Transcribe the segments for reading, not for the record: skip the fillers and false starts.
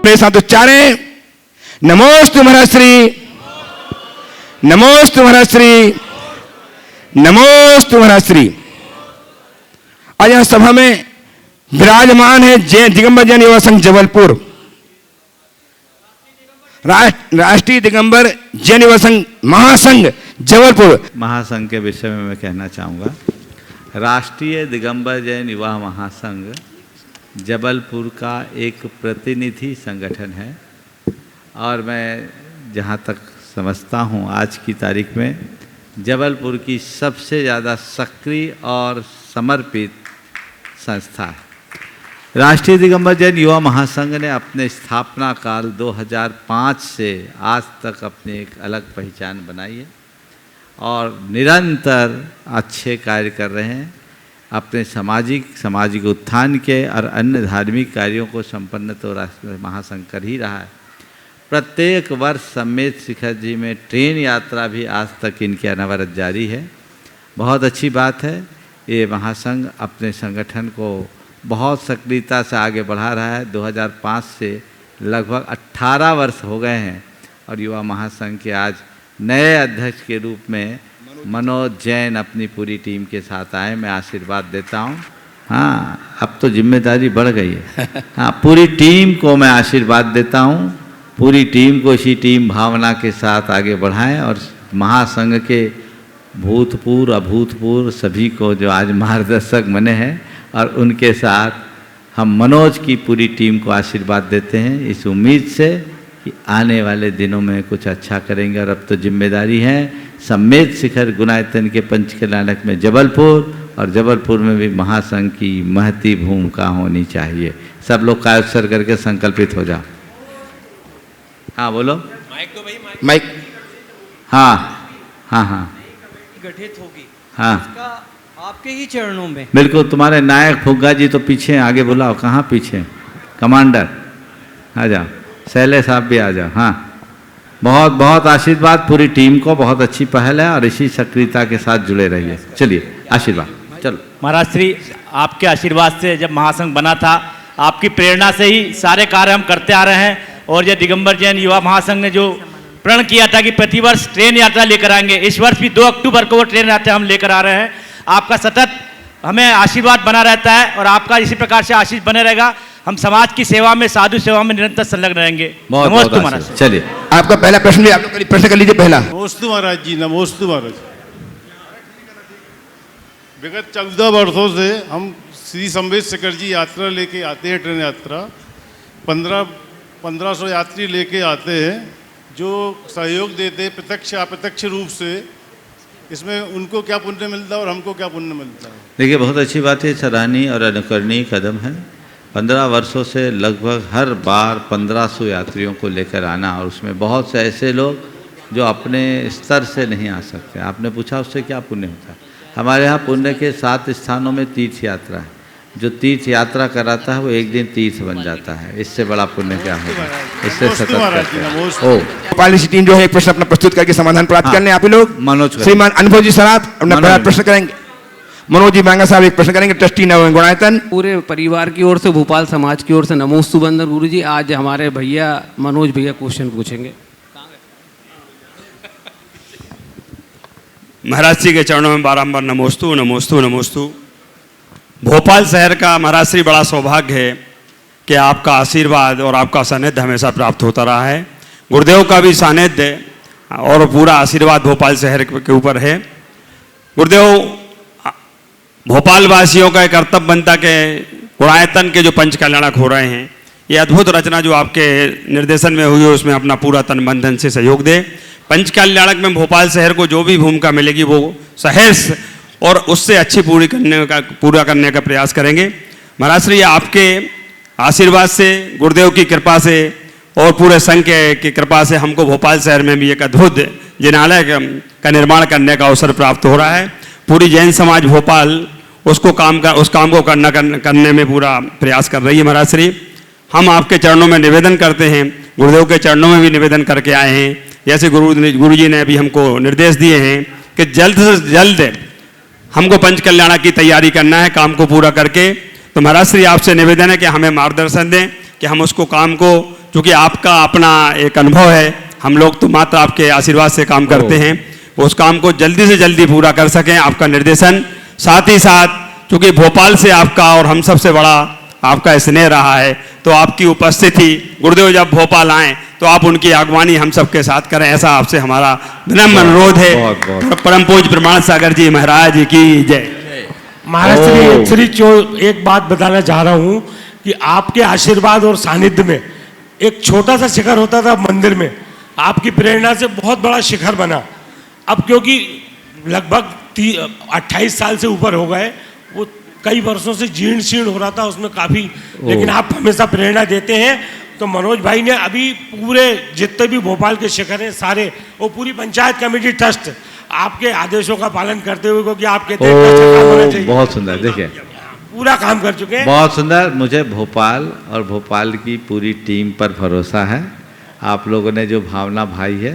अपने साथ उच्चारें, नमोस्तु महर्षि, नमोस्तु महर्षि, नमोस्तु महर्षि। आज यहां सभा में विराजमान है दिगंबर जैन युवा संघ जबलपुर, राष्ट्रीय दिगंबर जैन युवा संघ महासंघ जबलपुर। महासंघ के विषय में मैं कहना चाहूँगा, राष्ट्रीय दिगंबर जैन युवा महासंघ जबलपुर का एक प्रतिनिधि संगठन है और मैं जहाँ तक समझता हूँ आज की तारीख में जबलपुर की सबसे ज़्यादा सक्रिय और समर्पित संस्था है। राष्ट्रीय दिगंबर जैन युवा महासंघ ने अपने स्थापना काल 2005 से आज तक अपनी एक अलग पहचान बनाई है और निरंतर अच्छे कार्य कर रहे हैं। अपने सामाजिक उत्थान के और अन्य धार्मिक कार्यों को संपन्न तो राष्ट्रीय महासंघ कर ही रहा है। प्रत्येक वर्ष सम्मेत शिखर जी में ट्रेन यात्रा भी आज तक इनके अनवरत जारी है। बहुत अच्छी बात है। ये महासंघ अपने संगठन को बहुत सक्रियता से आगे बढ़ा रहा है। 2005 से लगभग 18 वर्ष हो गए हैं और युवा महासंघ के आज नए अध्यक्ष के रूप में मनोज जैन अपनी पूरी टीम के साथ आए। मैं आशीर्वाद देता हूँ। हाँ, अब तो जिम्मेदारी बढ़ गई है। हाँ, पूरी टीम को मैं आशीर्वाद देता हूँ। पूरी टीम को इसी टीम भावना के साथ आगे बढ़ाएं और महासंघ के भूतपूर्व अभूतपूर्व सभी को जो आज मार्गदर्शक बने हैं और उनके साथ हम मनोज की पूरी टीम को आशीर्वाद देते हैं इस उम्मीद से कि आने वाले दिनों में कुछ अच्छा करेंगे। और अब तो जिम्मेदारी है सम्मेत शिखर गुणायतन के पंचकल्याणक में जबलपुर और जबलपुर में भी महासंघ की महती भूमिका होनी चाहिए। सब लोग कायोत्सर्ग करके संकल्पित हो जाओ। हाँ बोलो। माइक दो भाई, माइक। हाँ हाँ हाँ गठित होगी। हाँ, इसका आपके ही चरणों में। बिल्कुल। तुम्हारे नायक फुग्गा जी तो पीछे, आगे बुलाओ। कहाँ पीछे? कमांडर आ जाओ, शैलेश आप भी आ जाओ। हाँ, बहुत बहुत आशीर्वाद पूरी टीम को। बहुत अच्छी पहल है और इसी सक्रियता के साथ जुड़े रहिए। चलिए आशीर्वाद। चलो महाराज श्री, आपके आशीर्वाद से जब महासंघ बना था, आपकी प्रेरणा से ही सारे कार्य हम करते आ रहे हैं। और ये दिगंबर जैन युवा महासंघ ने जो प्रण किया था कि प्रतिवर्ष ट्रेन यात्रा लेकर आएंगे, इस वर्ष भी 2 अक्टूबर को वो ट्रेन यात्रा हम लेकर आ रहे हैं। आपका सतत हमें आशीर्वाद बना रहता है और आपका इसी प्रकार से आशीष बने रहेगा। हम समाज की सेवा में, साधु सेवा में निरंतर संलग्न रहेंगे। नमोस्तु महाराज। चलिए, आपका पहला प्रश्न भी आप लोग प्रश्न कर लीजिए। पहला। नमोस्तु महाराज जी, नमोस्तु महाराज। विगत 14 वर्षों से हम श्री सम्मेत शिखर जी यात्रा लेके आते हैं। ट्रेन यात्रा 1500 यात्री लेके आते हैं जो सहयोग देते हैं प्रत्यक्ष अप्रत्यक्ष रूप से। इसमें उनको क्या पुण्य मिलता है और हमको क्या पुण्य मिलता है? देखिए, बहुत अच्छी बात है। सराहनीय और अनुकरणीय कदम है। 15 वर्षों से लगभग हर बार 1500 यात्रियों को लेकर आना और उसमें बहुत से ऐसे लोग जो अपने स्तर से नहीं आ सकते। आपने पूछा उससे क्या पुण्य होता है? हमारे यहाँ पुण्य के 7 स्थानों में तीर्थ यात्रा है। जो तीर्थ यात्रा कराता है वो एक दिन तीर्थ बन जाता है। इससे बड़ा पुण्य क्या होगा? इससे सतत करते हैं। ओ, भोपाल की टीम जो है एक प्रश्न अपना प्रस्तुत करके समाधान प्राप्त करने आप ही लोग। मनोज श्रीमान अनुभव जी सराफ अपना पहला प्रश्न करेंगे। मनोज जी मांगा साहब एक प्रश्न करेंगे, ट्रस्टी नव गुणायतन। पूरे परिवार की ओर से, भोपाल समाज की ओर से नमोस्तु बंदर गुरु जी। आज हमारे भैया मनोज भैया क्वेश्चन पूछेंगे। महाराज जी के चरणों में बारंबार नमोस्तु नमोस्तु नमोस्तु। भोपाल शहर का महाराज श्री बड़ा सौभाग्य है कि आपका आशीर्वाद और आपका सानिध्य हमेशा प्राप्त होता रहा है। गुरुदेव का भी सानिध्य और पूरा आशीर्वाद भोपाल शहर के ऊपर है। गुरुदेव, भोपाल वासियों का एक कर्तव्य बनता के गुणायतन के जो पंच कल्याणक हो रहे हैं, ये अद्भुत रचना जो आपके निर्देशन में हुई है उसमें अपना पूरा तन मन धन से सहयोग दे। पंच कल्याणक में भोपाल शहर को जो भी भूमिका मिलेगी वो सहर्ष और उससे अच्छी पूरा करने का प्रयास करेंगे। महाराज श्री, आपके आशीर्वाद से, गुरुदेव की कृपा से और पूरे संघ की कृपा से हमको भोपाल शहर में भी एक अद्भुत जिनालय का निर्माण करने का अवसर प्राप्त हो रहा है। पूरी जैन समाज भोपाल उस काम को करने में पूरा प्रयास कर रही है। महाराज श्री, हम आपके चरणों में निवेदन करते हैं, गुरुदेव के चरणों में भी निवेदन करके आए हैं। जैसे गुरु जी ने अभी हमको निर्देश दिए हैं कि जल्द से जल्द हमको पंच कल्याण की तैयारी करना है, काम को पूरा करके। तो महाराज श्री, आपसे निवेदन है कि हमें मार्गदर्शन दें कि हम उसको काम को क्योंकि आपका अपना एक अनुभव है, हम लोग तो मात्र आपके आशीर्वाद से काम करते हैं, उस काम को जल्दी से जल्दी पूरा कर सकें, आपका निर्देशन। साथ ही साथ क्योंकि भोपाल से आपका और हम सबसे बड़ा आपका स्नेह रहा है, तो आपकी उपस्थिति, गुरुदेव जब भोपाल आए तो आप उनकी अगवानी हम सबके साथ करें, ऐसा आपसे हमारा विनम्र अनुरोध है। परम पूज्य प्रमाण सागर जी महाराज की जय। महाराज श्री एक बात बताना चाह रहा हूँ कि आपके आशीर्वाद और सानिध्य में एक छोटा सा शिखर होता था मंदिर में, आपकी प्रेरणा से बहुत बड़ा शिखर बना। अब क्योंकि लगभग 28 साल से ऊपर हो गए, वो कई वर्षों से जीर्ण शीर्ण हो रहा था उसमें काफ़ी, लेकिन आप हमेशा प्रेरणा देते हैं। तो मनोज भाई ने अभी पूरे जितने भी भोपाल के शिखर हैं सारे, वो पूरी पंचायत कमेटी ट्रस्ट आपके आदेशों का पालन करते हुए, क्योंकि आपके काम होना चाहिए। बहुत सुंदर, देखिए पूरा काम कर चुके हैं, बहुत सुंदर। मुझे भोपाल और भोपाल की पूरी टीम पर भरोसा है। आप लोगों ने जो भावना भाई है,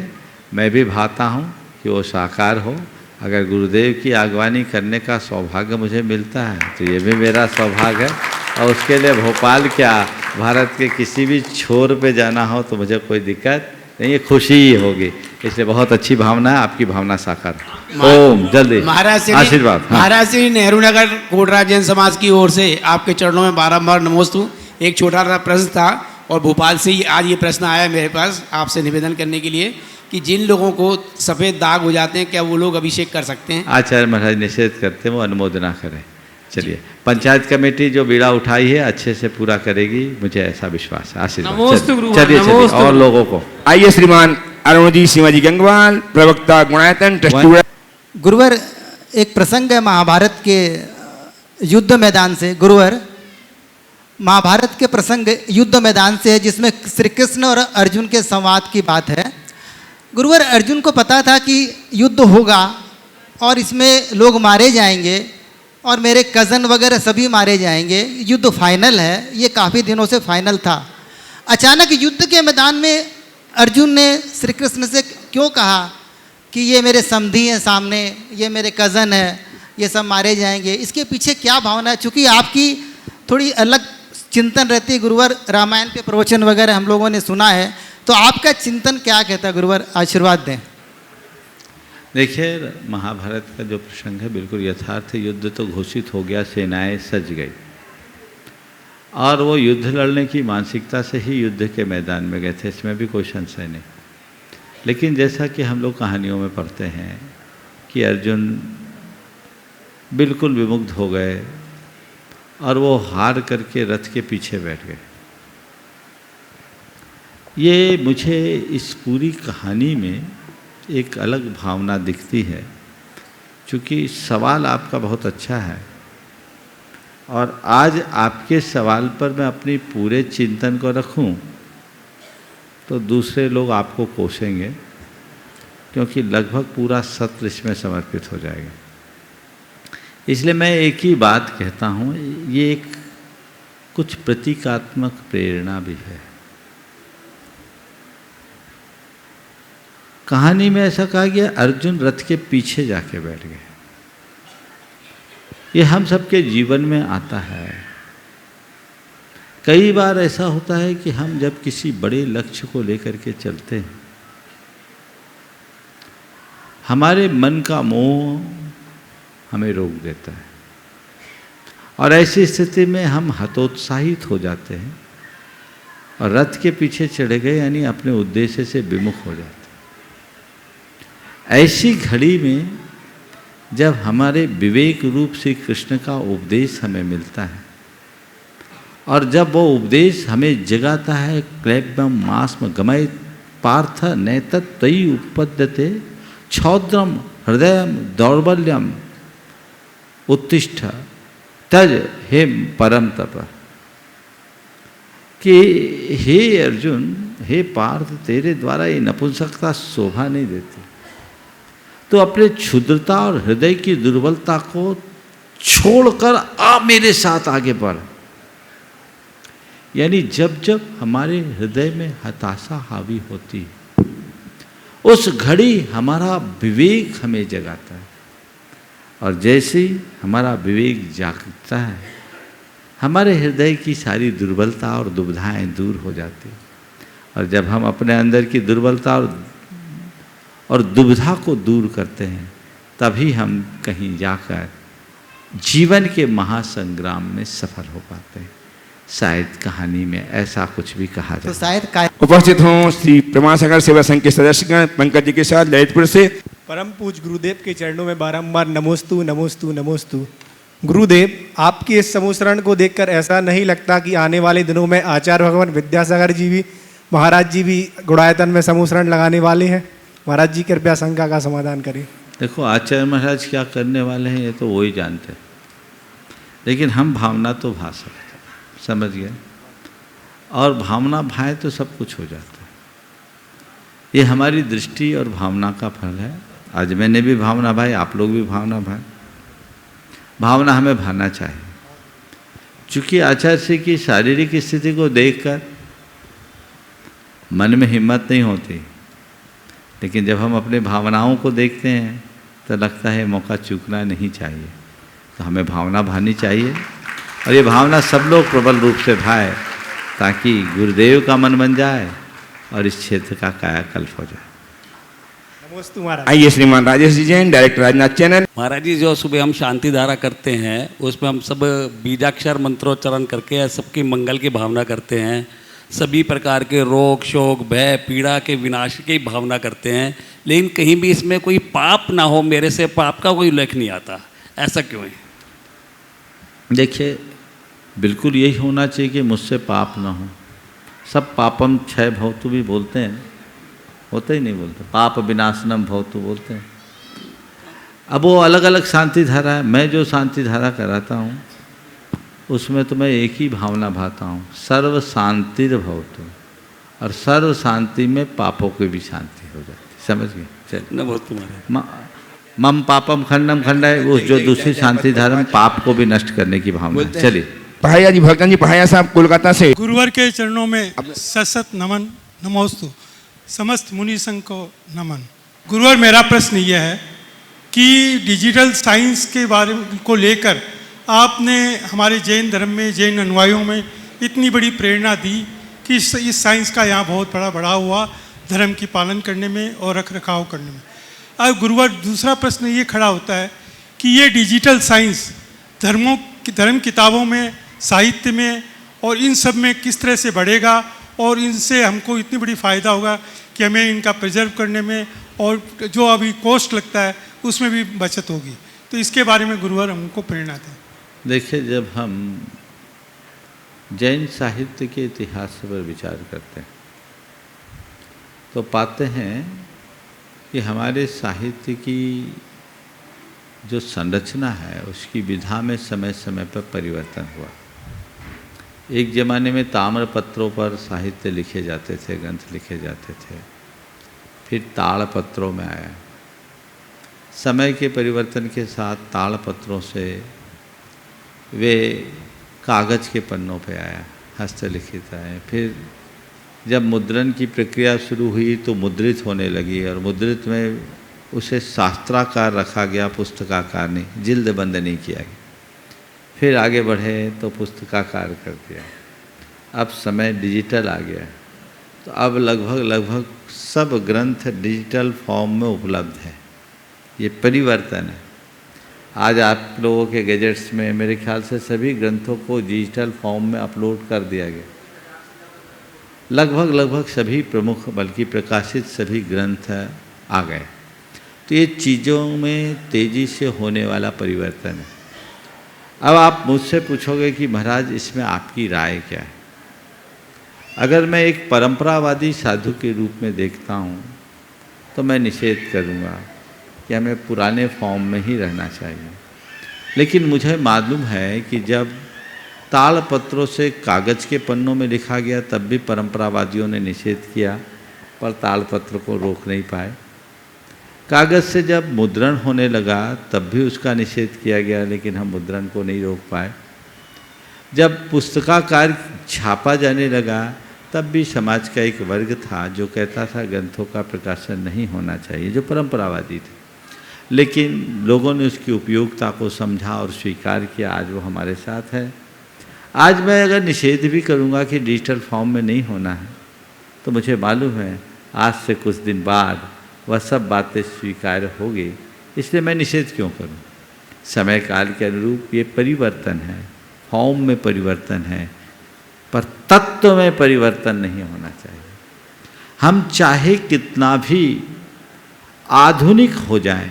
मैं भी भाता हूँ कि वो साकार हो। अगर गुरुदेव की आगवानी करने का सौभाग्य मुझे मिलता है तो ये भी मेरा सौभाग्य है, और उसके लिए भोपाल क्या, भारत के किसी भी छोर पे जाना हो तो मुझे कोई दिक्कत नहीं, ये खुशी ही होगी। इसलिए बहुत अच्छी भावना है, आपकी भावना साकार। ओम जल्दी महाराज आशीर्वाद। हाँ। महाराज श्री नेहरू नगर कोटरा जैन समाज की ओर से आपके चरणों में बारंबार नमोस्तु। एक छोटा सा प्रश्न था और भोपाल से ही आज ये प्रश्न आया मेरे पास आपसे निवेदन करने के लिए कि जिन लोगों को सफ़ेद दाग हो जाते हैं क्या वो लोग अभिषेक कर सकते हैं? आचार्य महाराज निषेध करते हैं, वो अनुमोदना करें। चलिए, पंचायत कमेटी जो बीड़ा उठाई है अच्छे से पूरा करेगी, मुझे ऐसा विश्वास है। आशीर्वाद। चलिए और लोगों को आइए श्रीमान अरुण जी शिवाजी गंगवाल, प्रवक्ता गुणायतन ट्रस्ट। गुरुवर, एक प्रसंग है महाभारत के युद्ध मैदान से। गुरुवर, महाभारत के प्रसंग युद्ध मैदान से है जिसमें श्री कृष्ण और अर्जुन के संवाद की बात है। गुरुवर, अर्जुन को पता था कि युद्ध होगा और इसमें लोग मारे जाएंगे और मेरे कज़न वगैरह सभी मारे जाएंगे, युद्ध फाइनल है, ये काफ़ी दिनों से फाइनल था। अचानक युद्ध के मैदान में अर्जुन ने श्री कृष्ण से क्यों कहा कि ये मेरे समधी हैं सामने, ये मेरे कज़न है, ये सब मारे जाएंगे, इसके पीछे क्या भावना है? चूँकि आपकी थोड़ी अलग चिंतन रहती है गुरुवर, रामायण के प्रवचन वगैरह हम लोगों ने सुना है, तो आपका चिंतन क्या कहता है गुरुवर? आशीर्वाद दें। देखिए, महाभारत का जो प्रसंग है बिल्कुल यथार्थ है। युद्ध तो घोषित हो गया, सेनाएं सज गई और वो युद्ध लड़ने की मानसिकता से ही युद्ध के मैदान में गए थे, इसमें भी कोई संशय नहीं। लेकिन जैसा कि हम लोग कहानियों में पढ़ते हैं कि अर्जुन बिल्कुल विमुग्ध हो गए और वो हार करके रथ के पीछे बैठ गए। ये मुझे इस पूरी कहानी में एक अलग भावना दिखती है, क्योंकि सवाल आपका बहुत अच्छा है और आज आपके सवाल पर मैं अपनी पूरे चिंतन को रखूं तो दूसरे लोग आपको कोसेंगे, क्योंकि लगभग पूरा सत्र इसमें समर्पित हो जाएगा। इसलिए मैं एक ही बात कहता हूँ, ये एक कुछ प्रतीकात्मक प्रेरणा भी है। कहानी में ऐसा कहा गया अर्जुन रथ के पीछे जाके बैठ गए। ये हम सबके जीवन में आता है। कई बार ऐसा होता है कि हम जब किसी बड़े लक्ष्य को लेकर के चलते हैं, हमारे मन का मोह हमें रोक देता है और ऐसी स्थिति में हम हतोत्साहित हो जाते हैं और रथ के पीछे चढ़े गए, यानी अपने उद्देश्य से विमुख हो जाते हैं। ऐसी घड़ी में जब हमारे विवेक रूप से कृष्ण का उपदेश हमें मिलता है और जब वो उपदेश हमें जगाता है, क्लैब्यम मास्म गमय पार्थ नैतत् तयि उपपद्यते क्षौद्रम हृदयम दौर्बल्यम उत्तिष्ठ तज हे परम तप। कि हे अर्जुन, हे पार्थ, तेरे द्वारा ये नपुंसकता शोभा नहीं देती, तो अपने क्षुद्रता और हृदय की दुर्बलता को छोड़कर आ मेरे साथ आगे बढ़। यानी जब जब हमारे हृदय में हताशा हावी होती है, उस घड़ी हमारा विवेक हमें जगाता है और जैसे ही हमारा विवेक जागता है, हमारे हृदय की सारी दुर्बलता और दुविधाएं दूर हो जाती और जब हम अपने अंदर की दुर्बलता और दुविधा को दूर करते हैं, तभी हम कहीं जाकर जीवन के महासंग्राम में सफल हो पाते हैं। शायद कहानी में ऐसा कुछ भी कहा तो जाए। शायद उपस्थित हों श्री प्रमाणसागर सेवा संघ के सदस्यगण पंकज जी के साथ ललितपुर से। परम पूज्य गुरुदेव के चरणों में बारंबार नमोस्तु नमोस्तु नमोस्तु। गुरुदेव, आपके इस समूसरण को देखकर ऐसा नहीं लगता कि आने वाले दिनों में आचार्य भगवान विद्यासागर जी भी, महाराज जी भी गुड़ायतन में समूसरण लगाने वाले हैं? महाराज जी कृपया शंका का समाधान करें। देखो, आचार्य महाराज क्या करने वाले हैं ये तो वो ही जानते हैं, लेकिन हम भावना तो भा सकते हैं, समझ गए? और भावना भाए तो सब कुछ हो जाता है। ये हमारी दृष्टि और भावना का फल है। आज मैंने भी भावना भाई, आप लोग भी भावना भाई। भावना हमें भाना चाहिए। चूँकि आचार्य श्री की शारीरिक स्थिति को देखकर मन में हिम्मत नहीं होती, लेकिन जब हम अपने भावनाओं को देखते हैं तो लगता है मौका चूकना नहीं चाहिए। तो हमें भावना भानी चाहिए, और ये भावना सब लोग प्रबल रूप से भाए, ताकि गुरुदेव का मन बन जाए और इस क्षेत्र का कायाकल्प हो जाए। नमोस्तु महाराज। आइए श्रीमान राजेश जी जैन, डायरेक्टर राजनाथ चैनल। महाराज जी, जो सुबह हम शांति धारा करते हैं उसमें हम सब बीजाक्षर मंत्रोच्चारण करके सबकी मंगल की भावना करते हैं। सभी प्रकार के रोग शोक भय पीड़ा के विनाश की भावना करते हैं, लेकिन कहीं भी इसमें कोई पाप ना हो, मेरे से पाप का कोई उल्लेख नहीं आता। ऐसा क्यों है? देखिए, बिल्कुल यही होना चाहिए कि मुझसे पाप ना हो। सब पापम क्षय भवतु भी बोलते हैं, होते ही नहीं बोलते। पाप विनाशनम भवतु बोलते हैं। अब वो अलग अलग शांति धारा है। मैं जो शांति धारा कराता हूँ उसमें तो मैं एक ही भावना भाता हूँ, सर्व शांतिर भवतु, और सर्व शांति में पापों की भी शांति हो जाती। समझ गए? चलिए। मम पापम खंडम खंडाय, वो जो दूसरी शांति धारा में पाप को भी नष्ट करने की भावना। चलिए। पहाया जी, भगतन जी पहाया साहब कोलकाता से। गुरुवर के चरणों में सशत नमन नमोस्तु। समस्त मुनि संघ को नमन। गुरुवर, मेरा प्रश्न यह है कि डिजिटल साइंस के बारे को लेकर आपने हमारे जैन धर्म में, जैन अनुयायियों में इतनी बड़ी प्रेरणा दी कि इस साइंस का यहाँ बहुत बड़ा बढ़ा हुआ धर्म की पालन करने में और रख रखाव करने में। अब गुरुवर, दूसरा प्रश्न ये खड़ा होता है कि ये डिजिटल साइंस धर्म किताबों में, साहित्य में और इन सब में किस तरह से बढ़ेगा, और इनसे हमको इतनी बड़ी फ़ायदा होगा कि हमें इनका प्रिजर्व करने में और जो अभी कॉस्ट लगता है उसमें भी बचत होगी। तो इसके बारे में गुरुवर हमको प्रेरणा दें। देखिए, जब हम जैन साहित्य के इतिहास पर विचार करते हैं तो पाते हैं कि हमारे साहित्य की जो संरचना है उसकी विधा में समय समय पर परिवर्तन हुआ। एक ज़माने में ताम्र पत्रों पर साहित्य लिखे जाते थे, ग्रंथ लिखे जाते थे, फिर ताड़ पत्रों में आया। समय के परिवर्तन के साथ ताड़ पत्रों से वे कागज़ के पन्नों पे आया, हस्तलिखित आए। फिर जब मुद्रण की प्रक्रिया शुरू हुई तो मुद्रित होने लगी, और मुद्रित में उसे शास्त्राकार रखा गया, पुस्तकाकार नहीं, जिल्दबंद नहीं किया गया। फिर आगे बढ़े तो पुस्तकाकार कर दिया। अब समय डिजिटल आ गया, तो अब लगभग सब ग्रंथ डिजिटल फॉर्म में उपलब्ध है। ये परिवर्तन है। आज आप लोगों के गैजेट्स में मेरे ख्याल से सभी ग्रंथों को डिजिटल फॉर्म में अपलोड कर दिया गया। लगभग सभी प्रमुख, बल्कि प्रकाशित सभी ग्रंथ आ गए। तो ये चीज़ों में तेज़ी से होने वाला परिवर्तन है। अब आप मुझसे पूछोगे कि महाराज इसमें आपकी राय क्या है? अगर मैं एक परंपरावादी साधु के रूप में देखता हूँ तो मैं निषेध करूँगा कि हमें पुराने फॉर्म में ही रहना चाहिए। लेकिन मुझे मालूम है कि जब ताड़ पत्रों से कागज़ के पन्नों में लिखा गया तब भी परंपरावादियों ने निषेध किया, पर ताड़ पत्र को रोक नहीं पाए। कागज़ से जब मुद्रण होने लगा तब भी उसका निषेध किया गया, लेकिन हम मुद्रण को नहीं रोक पाए। जब पुस्तकाकार छापा जाने लगा तब भी समाज का एक वर्ग था जो कहता था ग्रंथों का प्रकाशन नहीं होना चाहिए, जो परंपरावादी थे। लेकिन लोगों ने उसकी उपयोगिता को समझा और स्वीकार किया। आज वो हमारे साथ है। आज मैं अगर निषेध भी करूंगा कि डिजिटल फॉर्म में नहीं होना है, तो मुझे मालूम है आज से कुछ दिन बाद वह सब बातें स्वीकार्य होगी, इसलिए मैं निषेध क्यों करूं। समय काल के अनुरूप ये परिवर्तन है, फॉर्म में परिवर्तन है, पर तत्व में परिवर्तन नहीं होना चाहिए। हम चाहे कितना भी आधुनिक हो जाए,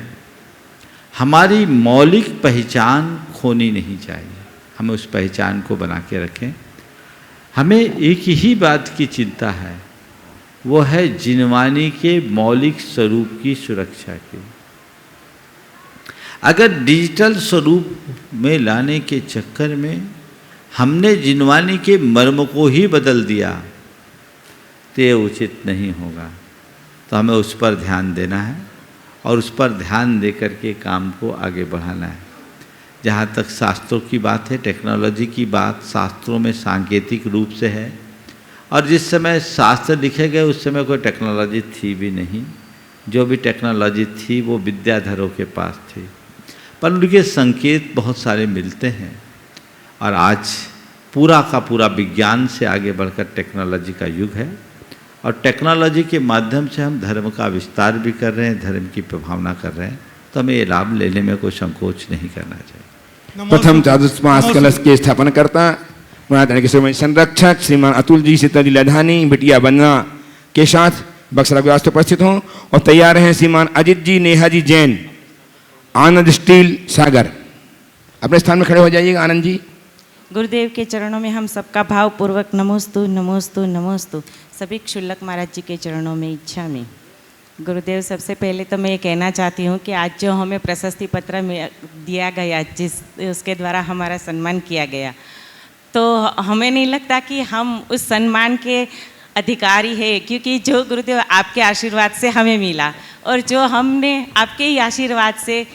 हमारी मौलिक पहचान खोनी नहीं चाहिए। हमें उस पहचान को बना के रखें। हमें एक ही बात की चिंता है, वो है जिनवानी के मौलिक स्वरूप की सुरक्षा की। अगर डिजिटल स्वरूप में लाने के चक्कर में हमने जिनवानी के मर्म को ही बदल दिया तो ये उचित नहीं होगा। तो हमें उस पर ध्यान देना है और उस पर ध्यान दे करके काम को आगे बढ़ाना है। जहाँ तक शास्त्रों की बात है, टेक्नोलॉजी की बात शास्त्रों में सांकेतिक रूप से है, और जिस समय शास्त्र लिखे गए उस समय कोई टेक्नोलॉजी थी भी नहीं। जो भी टेक्नोलॉजी थी वो विद्याधरों के पास थी, पर उनके संकेत बहुत सारे मिलते हैं। और आज पूरा का पूरा विज्ञान से आगे बढ़कर टेक्नोलॉजी का युग है, और टेक्नोलॉजी के माध्यम से हम धर्म का विस्तार भी कर रहे हैं, धर्म की प्रभावना कर रहे हैं। तो हमें ये लाभ लेने में कोई संकोच नहीं करना चाहिए। प्रथम चातुर्मास कलश के स्थापना करता पुरातन के संरक्षक श्रीमान अतुल जी सीताजी लधानी बिटिया वंदना के साथ बक्सरा के वास्ते उपस्थित हों, और तैयार हैं श्रीमान अजित जी नेहा जी जैन, आनंद स्टील सागर। अपने स्थान में खड़े हो जाइएगा आनंद जी। गुरुदेव के चरणों में हम सबका भाव पूर्वक नमोस्तु नमोस्तु नमोस्तु सभी क्षुल्लक महाराज जी के चरणों में इच्छा में। गुरुदेव, सबसे पहले तो मैं ये कहना चाहती हूँ कि आज जो हमें प्रशस्ति पत्र दिया गया, उसके द्वारा हमारा सम्मान किया गया, तो हमें नहीं लगता कि हम उस सम्मान के अधिकारी है, क्योंकि जो गुरुदेव आपके आशीर्वाद से हमें मिला और जो हमने आपके ही आशीर्वाद से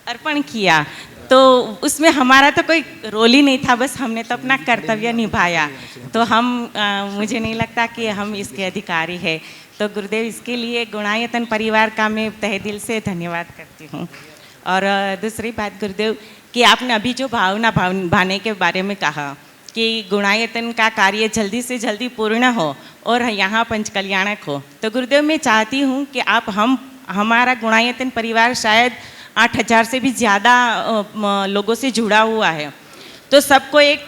अर्पण किया, तो उसमें हमारा तो कोई रोल ही नहीं था, बस हमने तो अपना कर्तव्य निभाया। तो मुझे नहीं लगता कि हम इसके अधिकारी हैं। तो गुरुदेव, इसके लिए गुणायतन परिवार का मैं तहे दिल से धन्यवाद करती हूँ। और दूसरी बात गुरुदेव, कि आपने अभी जो भाने के बारे में कहा कि गुणायतन का कार्य जल्दी से जल्दी पूर्ण हो और यहाँ पंचकल्याणक हो, तो गुरुदेव मैं चाहती हूँ कि आप हमारा गुणायतन परिवार शायद 8,000 से भी ज़्यादा लोगों से जुड़ा हुआ है, तो सबको एक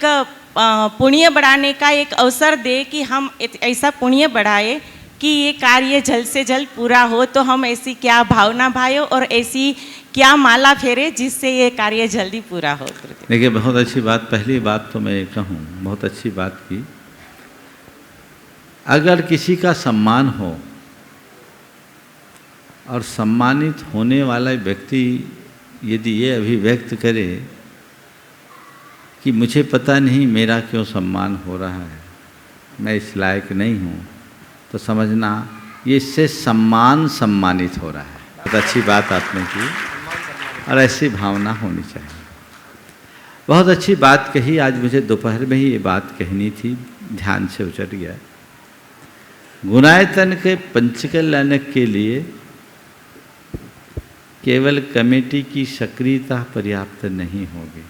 पुण्य बढ़ाने का एक अवसर दे कि हम ऐसा पुण्य बढ़ाए कि ये कार्य जल्द से जल्द पूरा हो। तो हम ऐसी क्या भावना भाइयों और ऐसी क्या माला फेरे जिससे ये कार्य जल्दी पूरा हो। देखिए, बहुत अच्छी बात, पहली बात तो मैं कहूँ, बहुत अच्छी बात की। अगर किसी का सम्मान हो और सम्मानित होने वाला व्यक्ति यदि ये अभिव्यक्त करे कि मुझे पता नहीं मेरा क्यों सम्मान हो रहा है, मैं इस लायक नहीं हूँ, तो समझना ये इससे सम्मानित हो रहा है। बहुत अच्छी बात आपने की और ऐसी भावना होनी चाहिए। बहुत अच्छी बात कही। आज मुझे दोपहर में ही ये बात कहनी थी, ध्यान से उचट गया। गुणायतन के पंचकल्याणक के लिए केवल कमेटी की सक्रियता पर्याप्त नहीं होगी।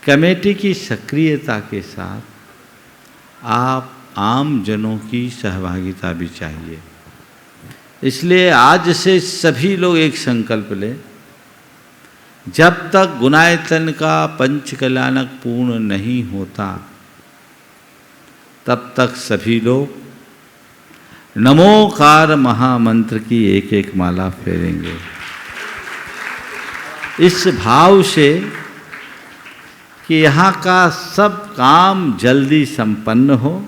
कमेटी की सक्रियता के साथ आप आम जनों की सहभागिता भी चाहिए। इसलिए आज से सभी लोग एक संकल्प लें, जब तक गुणायतन का पंचकल्याणक पूर्ण नहीं होता तब तक सभी लोग नमोकार महामंत्र की एक एक माला फेरेंगे, इस भाव से कि यहाँ का सब काम जल्दी संपन्न हो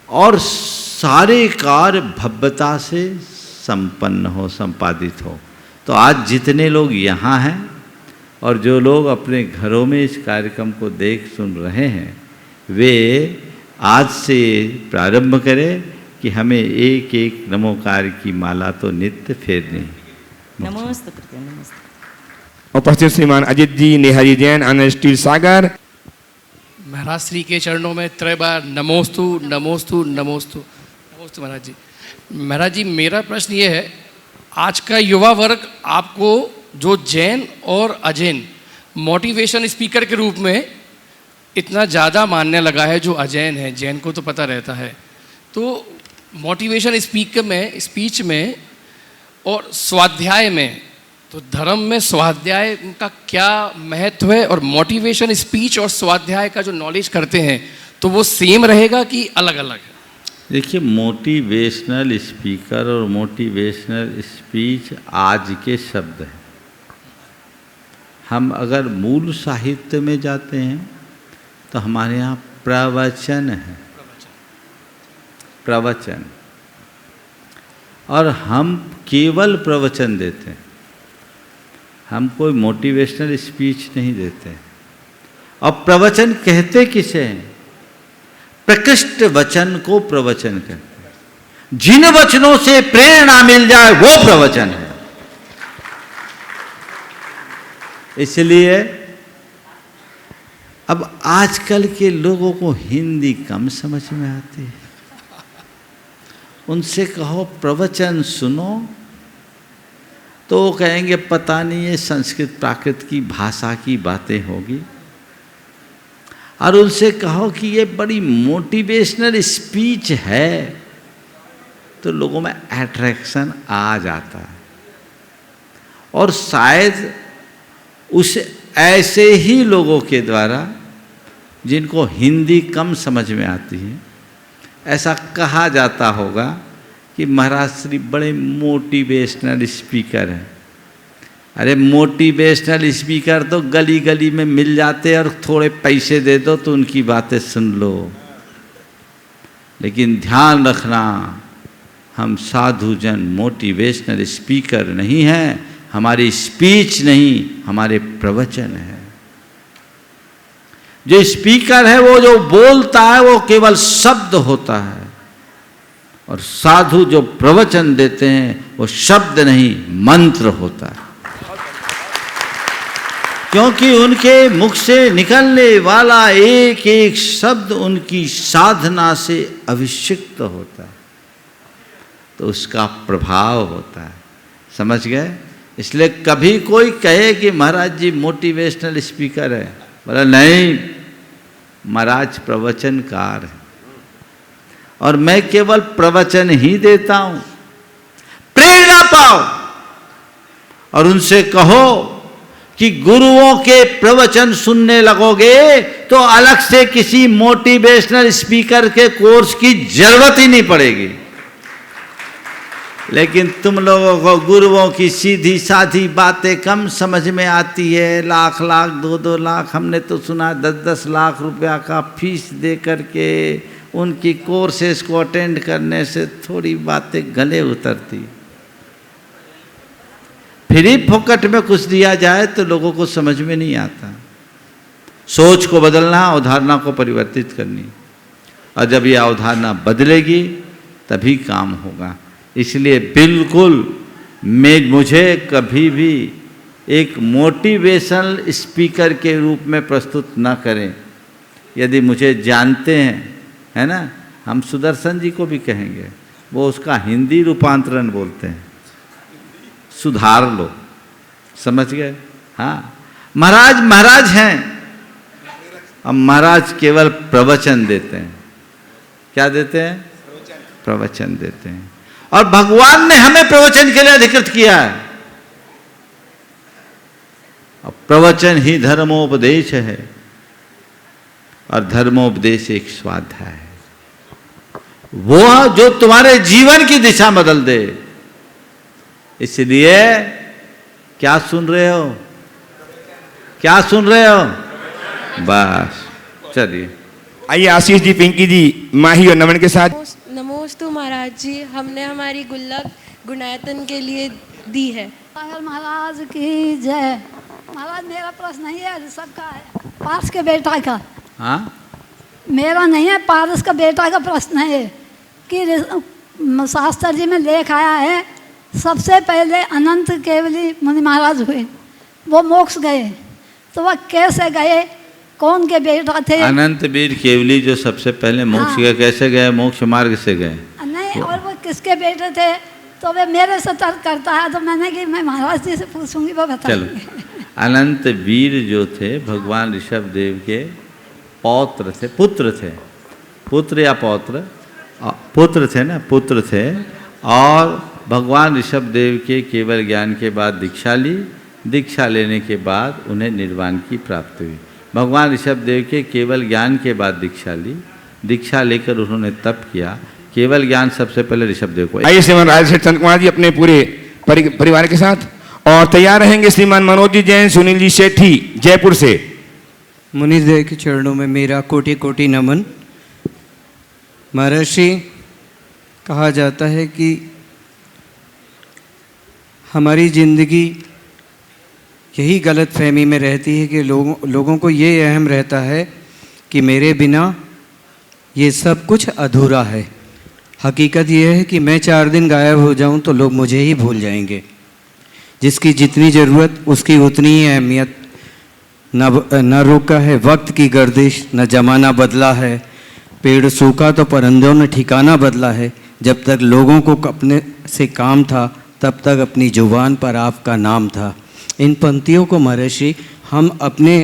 और सारे कार्य भव्यता से संपन्न हो, संपादित हो। तो आज जितने लोग यहाँ हैं और जो लोग अपने घरों में इस कार्यक्रम को देख सुन रहे हैं, वे आज से प्रारंभ करें कि हमें एक एक नमोकार की माला तो नित्य फेरनी। नमस्ते। उपस्थित श्रीमान अजित जी, नेहा जी जैन, आनंद स्टील सागर। महाराज श्री के चरणों में त्रय बार नमोस्तु नमोस्तु नमोस्तु नमोस्तु। महाराज जी, महाराज जी, मेरा प्रश्न ये है, आज का युवा वर्ग आपको जो जैन और अजैन मोटिवेशन स्पीकर के रूप में इतना ज़्यादा मानने लगा है जो अजैन है, जैन को तो पता रहता है, तो मोटिवेशन स्पीच में और स्वाध्याय में, तो धर्म में स्वाध्याय का क्या महत्व है, और मोटिवेशन स्पीच और स्वाध्याय का जो नॉलेज करते हैं तो वो सेम रहेगा कि अलग अलग है? देखिए, मोटिवेशनल स्पीकर और मोटिवेशनल स्पीच आज के शब्द हैं। हम अगर मूल साहित्य में जाते हैं तो हमारे यहाँ प्रवचन है, प्रवचन, और हम केवल प्रवचन देते हैं, हम कोई मोटिवेशनल स्पीच नहीं देते। और प्रवचन कहते किसे हैं? प्रकृष्ट वचन को प्रवचन कहते हैं। जिन वचनों से प्रेरणा मिल जाए वो प्रवचन है। इसलिए अब आजकल के लोगों को हिंदी कम समझ में आती है। उनसे कहो प्रवचन सुनो तो वो कहेंगे पता नहीं ये संस्कृत प्राकृत की भाषा की बातें होगी। और उनसे कहो कि ये बड़ी मोटिवेशनल स्पीच है तो लोगों में अट्रैक्शन आ जाता है। और शायद उस ऐसे ही लोगों के द्वारा जिनको हिंदी कम समझ में आती है, ऐसा कहा जाता होगा कि महाराज श्री बड़े मोटिवेशनल स्पीकर हैं। अरे मोटिवेशनल स्पीकर तो गली गली में मिल जाते और थोड़े पैसे दे दो तो उनकी बातें सुन लो। लेकिन ध्यान रखना, हम साधुजन मोटिवेशनल स्पीकर नहीं हैं, हमारी स्पीच नहीं, हमारे प्रवचन है। जो स्पीकर है वो जो बोलता है वो केवल शब्द होता है, और साधु जो प्रवचन देते हैं वो शब्द नहीं मंत्र होता है। क्योंकि उनके मुख से निकलने वाला एक एक शब्द उनकी साधना से अभिषिक्त होता है, तो उसका प्रभाव होता है। समझ गए? इसलिए कभी कोई कहे कि महाराज जी मोटिवेशनल स्पीकर है, बोला नहीं, महाराज प्रवचनकार है और मैं केवल प्रवचन ही देता हूं। प्रेरणा पाओ और उनसे कहो कि गुरुओं के प्रवचन सुनने लगोगे तो अलग से किसी मोटिवेशनल स्पीकर के कोर्स की जरूरत ही नहीं पड़ेगी। लेकिन तुम लोगों को गुरुओं की सीधी साधी बातें कम समझ में आती है। लाख लाख 2-2 लाख, हमने तो सुना 10-10 लाख रुपया का फीस दे करके उनकी कोर्सेज को अटेंड करने से थोड़ी बातें गले उतरती। फ्री फोकट में कुछ दिया जाए तो लोगों को समझ में नहीं आता। सोच को बदलना, अवधारणा को परिवर्तित करनी, और जब यह अवधारणा बदलेगी तभी काम होगा। इसलिए बिल्कुल मुझे कभी भी एक मोटिवेशनल स्पीकर के रूप में प्रस्तुत न करें। यदि मुझे जानते हैं, है ना, हम सुदर्शन जी को भी कहेंगे, वो उसका हिंदी रूपांतरण बोलते हैं, सुधार लो। समझ गए? हाँ, महाराज महाराज हैं, अब महाराज केवल प्रवचन देते हैं। क्या देते हैं? प्रवचन देते हैं। और भगवान ने हमें प्रवचन के लिए अधिकृत किया है। और प्रवचन ही धर्मोपदेश है, और धर्मोपदेश एक स्वाध्याय है, वो जो तुम्हारे जीवन की दिशा बदल दे। इसलिए क्या सुन रहे हो? क्या सुन रहे हो? बस चलिए, आइए आशीष जी, पिंकी जी, माही और नमन के साथ। नमोस्तु महाराज जी, हमने हमारी गुल्लक गुणायतन के लिए दी है। महाराज की जय। महाराज मेरा प्रश्न नहीं है, सबका है, पारस के बेटा का। हाँ, मेरा नहीं है, पारस का बेटा का प्रश्न है कि शास्त्र जी में लेख आया है, सबसे पहले अनंत केवली मुनि महाराज हुए, वो मोक्ष गए, तो वह कैसे गए, कौन के बेटा थे? अनंत वीर केवली जो सबसे पहले मोक्ष गए, कैसे गए? मोक्ष मार्ग से गए। नहीं, और वो किसके बेटे थे? तो वे मेरे से तर्क करता है, तो मैंने कि मैं महाराज जी से पूछूंगी, वो बताएंगे। चलो, अनंत वीर जो थे भगवान ऋषभ देव के पौत्र थे, पुत्र या पौत्र, पुत्र थे ना, पुत्र थे। और भगवान ऋषभ देव के केवल ज्ञान के बाद दीक्षा ली, दीक्षा लेने के बाद उन्हें निर्वाण की प्राप्ति हुई। भगवान ऋषभ देव के केवल ज्ञान के बाद दीक्षा ली, दीक्षा लेकर उन्होंने तप किया। केवल ज्ञान सबसे पहले ऋषभ देव को। आइए श्रीमान राजशेखर चंद कुमार जी अपने पूरे परिवार के साथ, और तैयार रहेंगे श्रीमान मनोज जी जैन, सुनील जी सेठी जयपुर से। मुनीश देव के चरणों में मेरा कोटि कोटि नमन। महर्षि, कहा जाता है कि हमारी जिंदगी यही गलत फहमी में रहती है कि लोगों को ये अहम रहता है कि मेरे बिना ये सब कुछ अधूरा है। हकीकत ये है कि मैं 4 दिन गायब हो जाऊं तो लोग मुझे ही भूल जाएंगे। जिसकी जितनी ज़रूरत उसकी उतनी ही अहमियत। न रुका है वक्त की गर्दिश, न ज़माना बदला है। पेड़ सूखा तो परिंदों ने ठिकाना बदला है। जब तक लोगों को अपने से काम था तब तक अपनी जुबान पर आपका नाम था। इन पंक्तियों को महर्षि हम अपने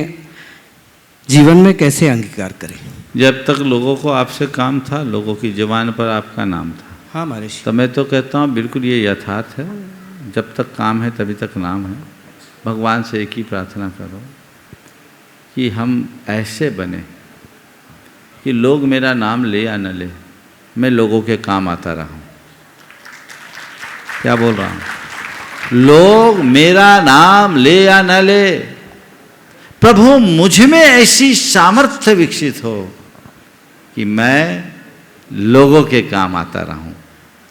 जीवन में कैसे अंगीकार करें? जब तक लोगों को आपसे काम था, लोगों की जुबान पर आपका नाम था। हाँ महर्षि। तो मैं तो कहता हूँ बिल्कुल ये यथार्थ है। जब तक काम है तभी तक नाम है। भगवान से एक ही प्रार्थना करो कि हम ऐसे बने कि लोग मेरा नाम ले या न ले, मैं लोगों के काम आता रहूं। क्या बोल रहा हूं? लोग मेरा नाम ले या न ले, प्रभु मुझ में ऐसी सामर्थ्य विकसित हो कि मैं लोगों के काम आता रहूं।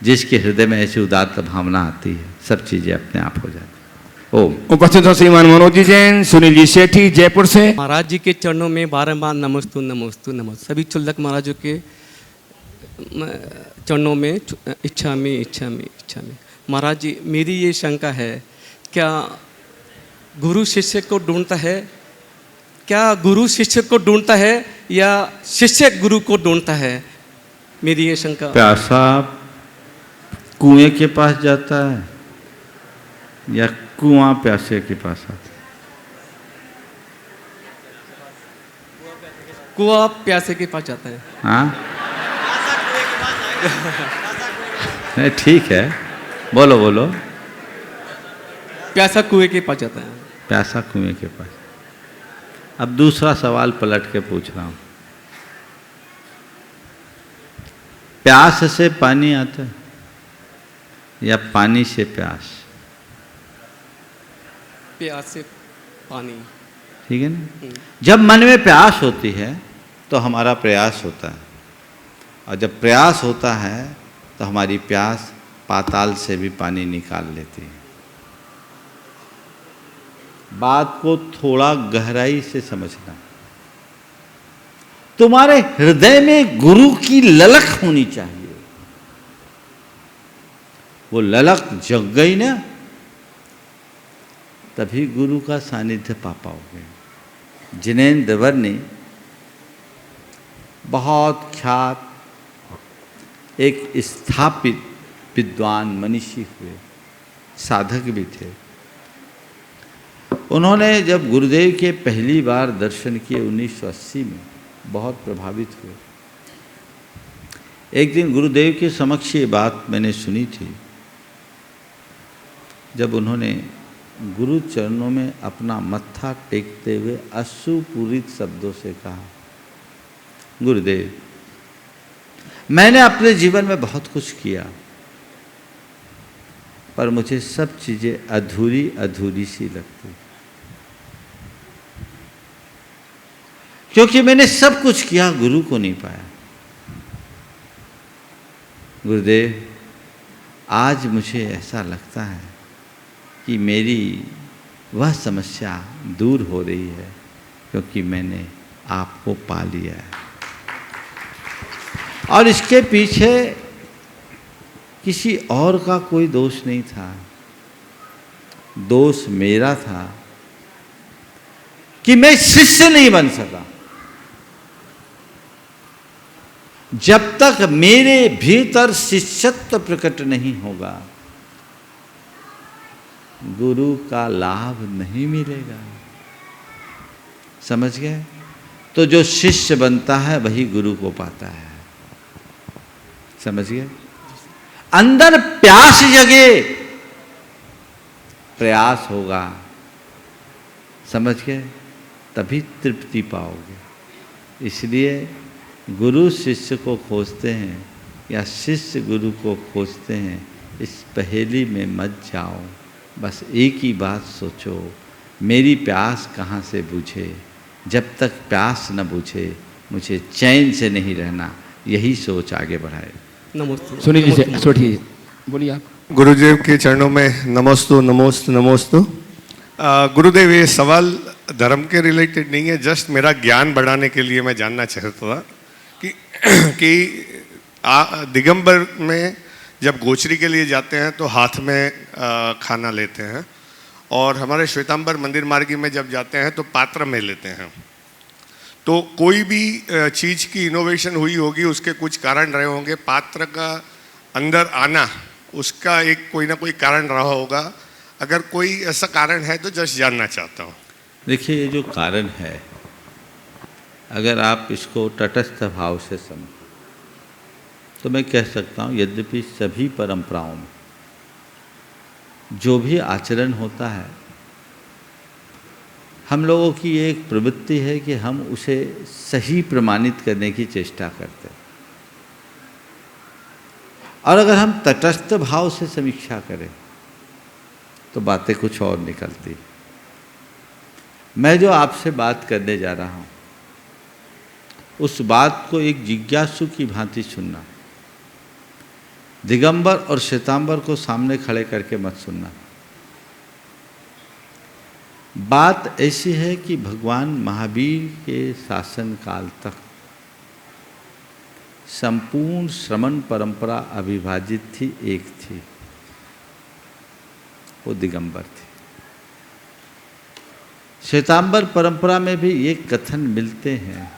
जिसके हृदय में ऐसी उदात्त भावना आती है, सब चीजें अपने आप हो जाती। ओम। उपस्थित हो श्रीमान मनोज जी जैन, सुनील जी सेठी जयपुर से। महाराज जी के चरणों में बारंबार नमस्तु नमस्तु नमस्तु। सभी चुल्लक महाराजों के चरणों में इच्छा में। महाराज जी, मेरी ये शंका है, क्या गुरु शिष्य को ढूंढता है? क्या गुरु शिष्य को ढूंढता है या शिष्य गुरु को ढूंढता है? मेरी ये शंका। प्यासा कुएं के पास जाता है या कुआं प्यासे के पास आता है? कुआं प्यासे के पास जाता है। हाँ नहीं, ठीक है, बोलो बोलो। प्यासा कुएं के पास जाता है। प्यासा कुएं के पास। अब दूसरा सवाल पलट के पूछ रहा हूं। प्यास से पानी आता है या पानी से प्यास? प्यास से पानी। ठीक है ना? जब मन में प्यास होती है तो हमारा प्रयास होता है, और जब प्रयास होता है तो हमारी प्यास पाताल से भी पानी निकाल लेती है। बात को थोड़ा गहराई से समझना। तुम्हारे हृदय में गुरु की ललक होनी चाहिए। वो ललक जग गई ना, तभी गुरु का सानिध्य पा पाओगे। जिनेंद्र वर्णी बहुत ख्यात एक स्थापित विद्वान मनीषी हुए, साधक भी थे। उन्होंने जब गुरुदेव के पहली बार दर्शन किए 1980 में, बहुत प्रभावित हुए। एक दिन गुरुदेव के समक्ष ये बात मैंने सुनी थी, जब उन्होंने गुरु चरणों में अपना मत्था टेकते हुए अश्रुपूरित शब्दों से कहा, गुरुदेव, मैंने अपने जीवन में बहुत कुछ किया, पर मुझे सब चीजें अधूरी अधूरी सी लगती, क्योंकि मैंने सब कुछ किया, गुरु को नहीं पाया। गुरुदेव, आज मुझे ऐसा लगता है कि मेरी वह समस्या दूर हो रही है, क्योंकि मैंने आपको पा लिया है। और इसके पीछे किसी और का कोई दोष नहीं था, दोष मेरा था कि मैं शिष्य नहीं बन सका। जब तक मेरे भीतर शिष्यत्व प्रकट नहीं होगा, गुरु का लाभ नहीं मिलेगा। समझ गए? तो तो जो शिष्य बनता है वही गुरु को पाता है। समझ गए? अंदर प्यास जगे, प्रयास होगा, समझ गए, तभी तृप्ति पाओगे। इसलिए गुरु शिष्य को खोजते हैं या शिष्य गुरु को खोजते हैं, इस पहेली में मत जाओ। बस एक ही बात सोचो, मेरी प्यास कहाँ से बुझे? जब तक प्यास न बुझे मुझे चैन से नहीं रहना, यही सोच आगे बढ़ाए। नमस्ते। सुनील जी से सोचिए, बोलिए आप। गुरुदेव के चरणों में नमोस्तु नमोस्तु नमोस्तु। गुरुदेव, ये सवाल धर्म के रिलेटेड नहीं है, जस्ट मेरा ज्ञान बढ़ाने के लिए मैं जानना चाहता था कि दिगंबर में जब गोचरी के लिए जाते हैं तो हाथ में खाना लेते हैं, और हमारे श्वेतांबर मंदिर मार्गी में जब जाते हैं तो पात्र में लेते हैं। तो कोई भी चीज़ की इनोवेशन हुई होगी, उसके कुछ कारण रहे होंगे। पात्र का अंदर आना, उसका एक कोई ना कोई कारण रहा होगा। अगर कोई ऐसा कारण है तो जस्ट जानना चाहता हूँ। देखिए, ये जो कारण है, अगर आप इसको तटस्थ भाव से समझें तो मैं कह सकता हूँ, यद्यपि सभी परंपराओं में जो भी आचरण होता है, हम लोगों की एक प्रवृत्ति है कि हम उसे सही प्रमाणित करने की चेष्टा करते हैं, और अगर हम तटस्थ भाव से समीक्षा करें तो बातें कुछ और निकलती। मैं जो आपसे बात करने जा रहा हूँ, उस बात को एक जिज्ञासु की भांति सुनना। दिगंबर और श्वेतांबर को सामने खड़े करके मत सुनना। बात ऐसी है कि भगवान महावीर के शासन काल तक संपूर्ण श्रमण परंपरा अविभाजित थी, एक थी, वो दिगंबर थी। श्वेतांबर परंपरा में भी ये कथन मिलते हैं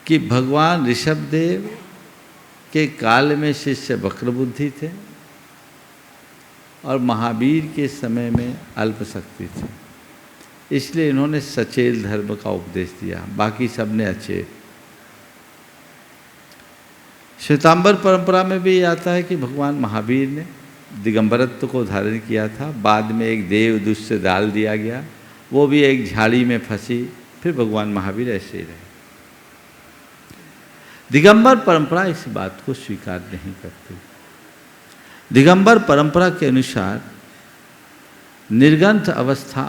कि भगवान ऋषभदेव के काल में शिष्य वक्रबुद्धि थे और महावीर के समय में अल्पशक्ति थे, इसलिए इन्होंने सचेल धर्म का उपदेश दिया, बाकी सब ने अचेल। श्वेतांबर परंपरा में भी आता है कि भगवान महावीर ने दिगंबरत्व को धारण किया था, बाद में एक देवदूत से डाल दिया गया, वो भी एक झाड़ी में फंसी, फिर भगवान महावीर ऐसे ही रहे। दिगंबर परंपरा इस बात को स्वीकार नहीं करती। दिगंबर परंपरा के अनुसार निर्गंथ अवस्था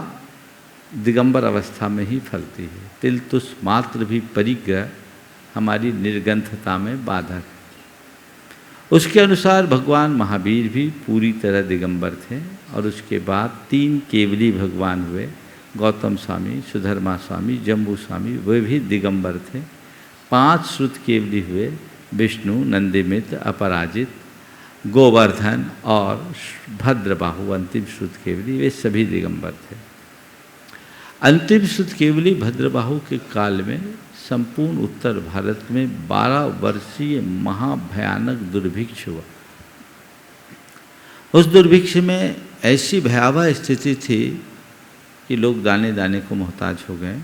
दिगंबर अवस्था में ही फलती है। तिलतुष मात्र भी परिग्रह हमारी निर्गंथता में बाधक है। उसके अनुसार भगवान महावीर भी पूरी तरह दिगंबर थे, और उसके बाद 3 केवली भगवान हुए, गौतम स्वामी, सुधर्मा स्वामी, जम्बू स्वामी, वे भी दिगंबर थे। 5 श्रुत केवली हुए, विष्णु, नंदिमित्र, अपराजित, गोवर्धन और भद्रबाहु अंतिम श्रुत केवली, वे सभी दिगंबर थे। अंतिम श्रुत केवली भद्रबाहु के काल में संपूर्ण उत्तर भारत में 12 वर्षीय महाभयानक दुर्भिक्ष हुआ। उस दुर्भिक्ष में ऐसी भयावह स्थिति थी कि लोग दाने दाने को मोहताज हो गए।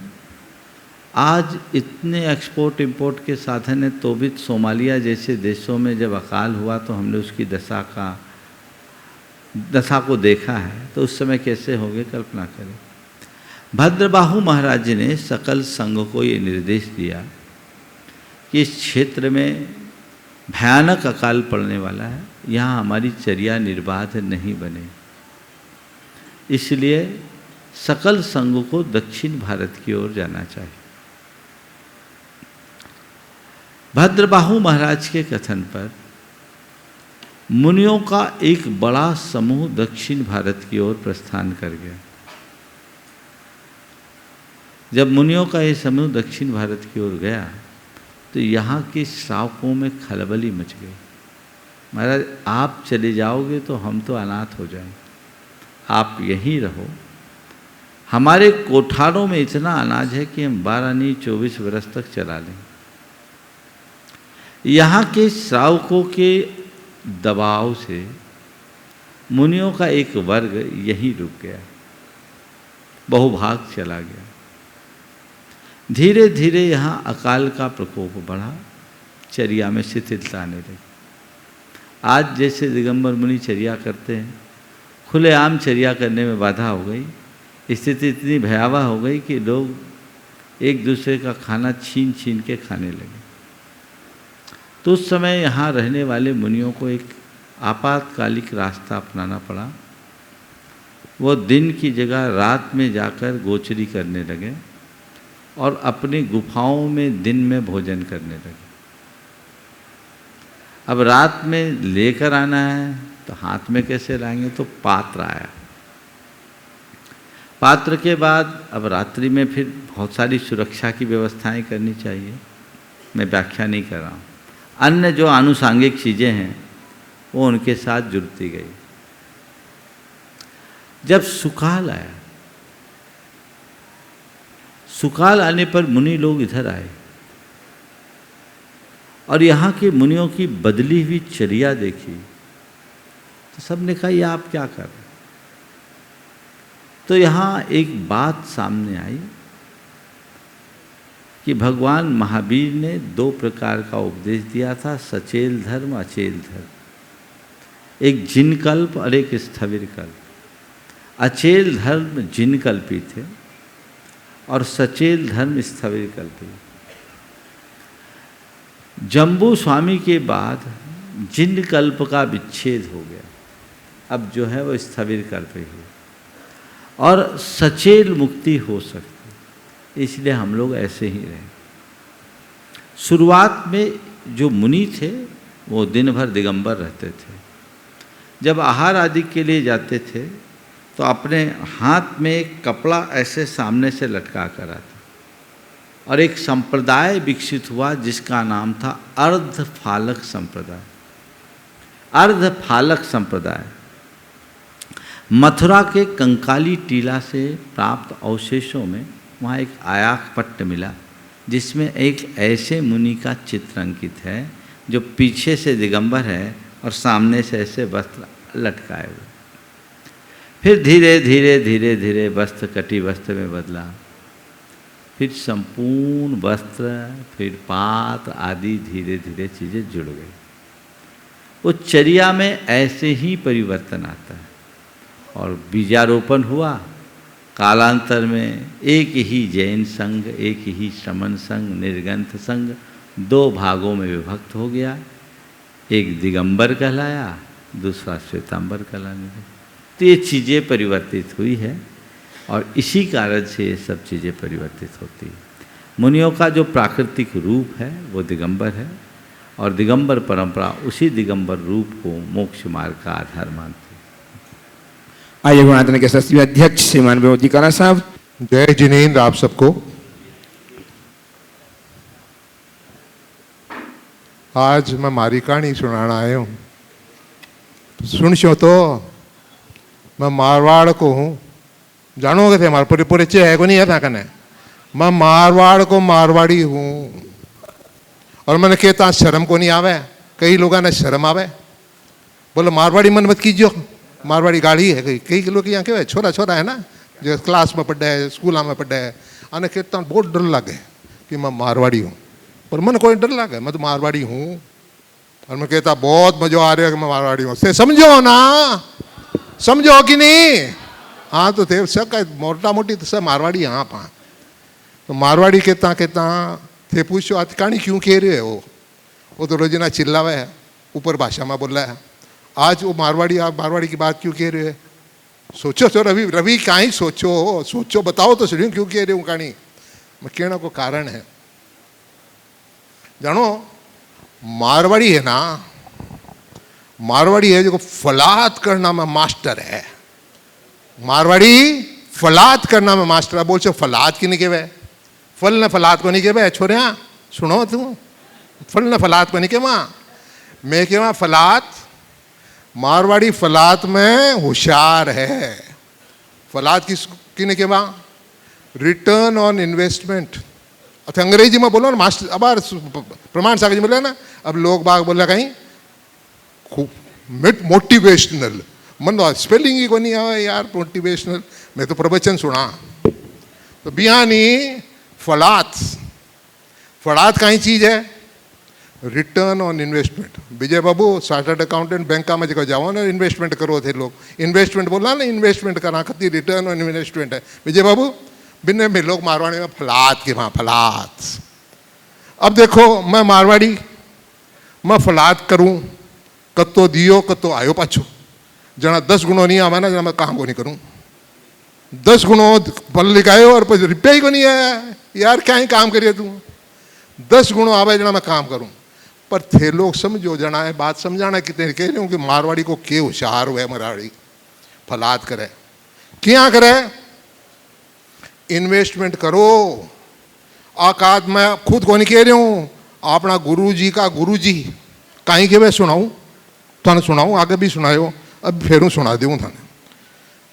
आज इतने एक्सपोर्ट इंपोर्ट के साधन है, तो भी सोमालिया जैसे देशों में जब अकाल हुआ तो हमने उसकी दशा को देखा है, तो उस समय कैसे हो गए कल्पना करें। भद्रबाहु महाराज जी ने सकल संघ को ये निर्देश दिया कि इस क्षेत्र में भयानक अकाल पड़ने वाला है, यहाँ हमारी चर्या निर्बाध नहीं बने, इसलिए सकल संघ को दक्षिण भारत की ओर जाना चाहिए। भद्रबाहु महाराज के कथन पर मुनियों का एक बड़ा समूह दक्षिण भारत की ओर प्रस्थान कर गया। जब मुनियों का ये समूह दक्षिण भारत की ओर गया तो यहाँ के श्रावकों में खलबली मच गई। महाराज, आप चले जाओगे तो हम तो अनाथ हो जाएंगे, आप यहीं रहो। हमारे कोठारों में इतना अनाज है कि हम 12 नहीं 24 वर्ष तक चला लें। यहाँ के श्रावकों के दबाव से मुनियों का एक वर्ग यहीं रुक गया, बहुभाग चला गया। धीरे धीरे यहाँ अकाल का प्रकोप बढ़ा, चर्या में शिथिलता आने लगी। आज जैसे दिगंबर मुनि चर्या करते हैं, खुलेआम चर्या करने में बाधा हो गई, स्थिति इतनी भयावह हो गई कि लोग एक दूसरे का खाना छीन छीन के खाने लगे। तो उस समय यहाँ रहने वाले मुनियों को एक आपातकालिक रास्ता अपनाना पड़ा। वो दिन की जगह रात में जाकर गोचरी करने लगे और अपनी गुफाओं में दिन में भोजन करने लगे। अब रात में लेकर आना है तो हाथ में कैसे लाएंगे, तो पात्र आया। पात्र के बाद अब रात्रि में फिर बहुत सारी सुरक्षा की व्यवस्थाएं करनी चाहिए, मैं व्याख्या नहीं कर रहा हूँ। अन्य जो आनुषांगिक चीज़ें हैं वो उनके साथ जुड़ती गई। जब सुकाल आया, सुकाल आने पर मुनि लोग इधर आए और यहाँ के मुनियों की बदली हुई चर्या देखी तो सबने कहा ये आप क्या कर रहे? तो यहाँ एक बात सामने आई कि भगवान महावीर ने दो प्रकार का उपदेश दिया था, सचेल धर्म अचेल धर्म। एक जिनकल्प और एक स्थविर कल्प। अचेल धर्म जिनकल्पी थे और सचेल धर्म स्थविर कल्पी। जम्बू स्वामी के बाद जिनकल्प का विच्छेद हो गया, अब जो है वो स्थविर कल्प ही और सचेल मुक्ति हो सकती, इसलिए हम लोग ऐसे ही रहे। शुरुआत में जो मुनि थे वो दिन भर दिगंबर रहते थे। जब आहार आदि के लिए जाते थे तो अपने हाथ में एक कपड़ा ऐसे सामने से लटका कर आता और एक संप्रदाय विकसित हुआ जिसका नाम था अर्धफालक संप्रदाय। अर्धफालक संप्रदाय मथुरा के कंकाली टीला से प्राप्त अवशेषों में वहाँ एक आयाक पट्ट मिला जिसमें एक ऐसे मुनि का चित्र अंकित है जो पीछे से दिगंबर है और सामने से ऐसे वस्त्र लटकाए हुए। फिर धीरे धीरे धीरे धीरे वस्त्र कटी वस्त्र में बदला, फिर संपूर्ण वस्त्र, फिर पात आदि धीरे धीरे चीज़ें जुड़ गई। वो चर्या में ऐसे ही परिवर्तन आता है और बीजारोपण हुआ। कालांतर में एक ही जैन संघ, एक ही श्रमण संघ, निर्गंथ संघ दो भागों में विभक्त हो गया। एक दिगंबर कहलाया, दूसरा श्वेतांबर कहलाने लगा। तो ये चीज़ें परिवर्तित हुई है और इसी कारण से ये सब चीज़ें परिवर्तित होती है। मुनियों का जो प्राकृतिक रूप है वो दिगंबर है और दिगंबर परंपरा उसी दिगंबर रूप को मोक्ष मार्ग का आधार मानती है। आइए गुणातन के सचिव अध्यक्ष श्रीमान विनोदी काला साहब। जय जिनेन्द्र आप सबको। आज मैं मारी कहानी सुनाना आया हूँ। सुन छो तो मैं मारवाड़ को हूँ, जानोगे थे हमारे पूरे पूरे है को नहीं है था कने। मैं मारवाड़ को मारवाड़ी हूँ और मैंने कहता शर्म को नहीं आवे। कई लोगों ने शर्म आवे, बोलो मारवाड़ी मन मत कीजियो, मारवाड़ी गाड़ी है। कई लोग यहाँ क्या छोरा छोरा है ना जो क्लास में पढ़ा है, स्कूल में पढ़ा है, आने कहता बहुत डर लगे कि मैं मारवाड़ी हूँ। पर मन कोई डर लगे, मैं तो मारवाड़ी हूँ। और मैं कहता बहुत मजा आ रहा है कि मैं मारवाड़ी हूँ। से समझो ना, समझो कि नहीं? हाँ तो थे सब मोटा मोटी तो सब मारवाड़ी यहाँ पा। तो मारवाड़ी कहता कहता थे पूछो आज कहानी क्यों कह रहे हो? वो तो रोजाना चिल्लावे है, ऊपर भाषा में बोल रहा है। आज वो मारवाड़ी, आप मारवाड़ी की बात क्यों कह रहे हो? सोचो तो रवि रवि कहीं सोचो, सोचो बताओ तो सही क्यों कह रहे हो कहानी? मैं कहने को कारण है, जानो मारवाड़ी है ना, मारवाड़ी है जो फलात करना में मास्टर है। मारवाड़ी फलात करना में मास्टर है। बोल चो फलात की नहीं कहवे, फल ने फलात को नहीं कहवे। छोरे सुनो तू, फल ने फलात को नहीं कहवा, मैं कहवा फलात। मारवाड़ी फलात में होशियार है। फलात की नहीं कहवा, रिटर्न ऑन इन्वेस्टमेंट। अच्छा अंग्रेजी में बोलो ना मास्टर, अब प्रमाण सागर जी बोले ना, अब लोग बाग बोला कहीं मोटिवेशनल, मन स्पेलिंग ही को नहीं आया यार मोटिवेशनल। मैं तो प्रवचन सुना तो बिहानी फलात कहीं चीज है, return on investment. Vijay Babu chartered accountant bank में जगह जाओ ना, इन्वेस्टमेंट करो थे लोग, इन्वेस्टमेंट बोला ना, इन्वेस्टमेंट करा कति रिटर्न ऑन इन्वेस्टमेंट है विजय बाबू। बिन्ने में लोग मारवाड़ी में फलात के वहाँ फलात। अब देखो मैं मारवाड़ी, मैं फलात करूँ, कत्तो दियो कत्तो आयो पाछो, जना 10 गुणों नहीं आवा ना, जना मैं काम को नहीं करूँ। 10 गुणों पल लिखाए और रुपया ही को नहीं आया यार, क्या ही काम करिए तू। 10 गुणों आवे जना मैं काम करूँ, पर थे लोग समझो जना है बात समझाना कितने कह रहे हूँ कि मारवाड़ी को के होशियार हुए, मारवाड़ी फलात करे क्या करे, इन्वेस्टमेंट करो। आकाद मैं खुद को नहीं कह रही हूँ, अपना गुरुजी का गुरुजी कहीं के मैं सुनाऊँ, थाने सुनाऊँ, आगे भी सुनायो, अब फिर सुना दूँ थाने,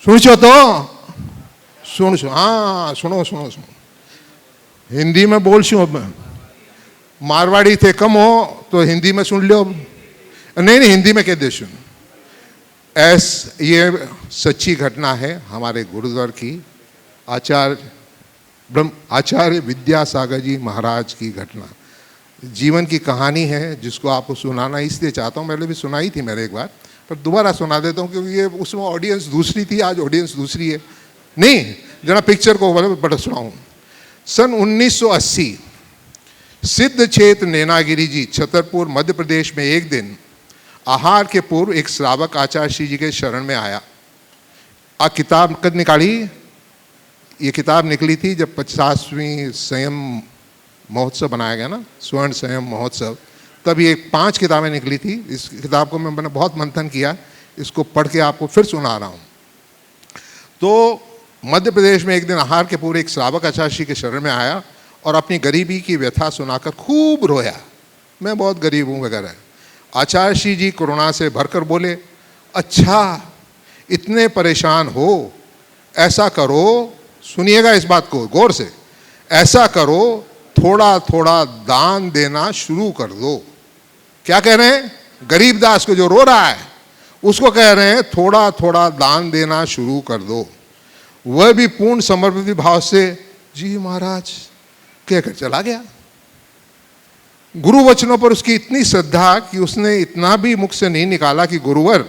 सुन तो सुन हाँ सुनो सुनो सुनो। हिंदी में बोल शू, अब मारवाड़ी थे कम हो तो हिंदी में सुन लो, नहीं हिंदी में कह दे सुन। ये सच्ची घटना है हमारे गुरुद्वार की, आचार्य विद्यासागर जी महाराज की घटना, जीवन की कहानी है जिसको आपको सुनाना इसलिए चाहता हूँ। पहले भी सुनाई थी मैंने एक बार, पर दोबारा सुना देता हूँ क्योंकि ये उसमें ऑडियंस दूसरी थी, आज ऑडियंस दूसरी है। नहीं जरा पिक्चर को बड़ा सुनाऊँ। सन 1980 सिद्ध क्षेत्र नैनागिरी जी छतरपुर मध्य प्रदेश में एक दिन आहार के पूर्व एक श्रावक आचार्य श्री जी के शरण में आया। किताब कद निकाली, ये किताब निकली थी जब 50वीं संयम महोत्सव बनाया गया ना, स्वर्ण संयम महोत्सव, तब ये 5 किताबें निकली थी। इस किताब को मैंने बहुत मंथन किया, इसको पढ़ के आपको फिर सुना रहा हूँ। तो मध्य प्रदेश में एक दिन आहार के पूर्व एक श्रावक आचार्य श्री के शरण में आया और अपनी गरीबी की व्यथा सुनाकर खूब रोया, मैं बहुत गरीब हूँ वगैरह। आचार्य श्री जी करुणा से भरकर बोले, अच्छा इतने परेशान हो, ऐसा करो, सुनिएगा इस बात को गौर से, ऐसा करो थोड़ा थोड़ा दान देना शुरू कर दो। क्या कह रहे हैं? गरीब दास को जो रो रहा है उसको कह रहे हैं थोड़ा थोड़ा दान देना शुरू कर दो। वह भी पूर्ण समर्पित भाव से जी महाराज कहकर चला गया। गुरु वचनों पर उसकी इतनी श्रद्धा कि उसने इतना भी मुख से नहीं निकाला कि गुरुवर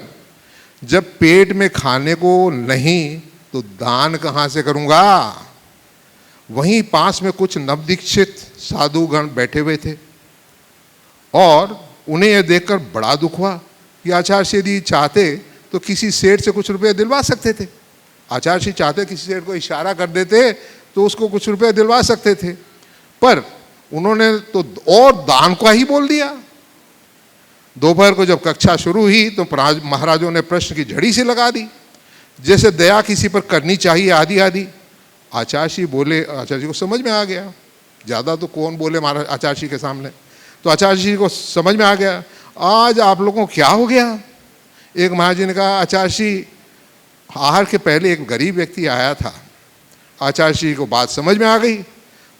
जब पेट में खाने को नहीं तो दान कहाँ से करूँगा। वहीं पास में कुछ नवदीक्षित साधुगण बैठे हुए थे और उन्हें यह देखकर बड़ा दुख हुआ कि आचार्य श्री यदि चाहते तो किसी सेठ से कुछ रुपये दिलवा सकते थे। आचार्य श्री चाहते किसी सेठ को इशारा कर देते तो उसको कुछ रुपये दिलवा सकते थे, पर उन्होंने तो और दान का ही बोल दिया। दोपहर को जब कक्षा शुरू हुई तो महाराजों ने प्रश्न की झड़ी से लगा दी, जैसे दया किसी पर करनी चाहिए आदि आदि। आचार्य श्री बोले, आचार्य जी को समझ में आ गया, ज़्यादा तो कौन बोले महाराज आचार्य श्री के सामने, तो आचार्य जी को समझ में आ गया आज आप लोगों को क्या हो गया। एक महाराज जी ने कहा, आचार्य श्री आहार के पहले एक गरीब व्यक्ति आया था। आचार्य श्री को बात समझ में आ गई,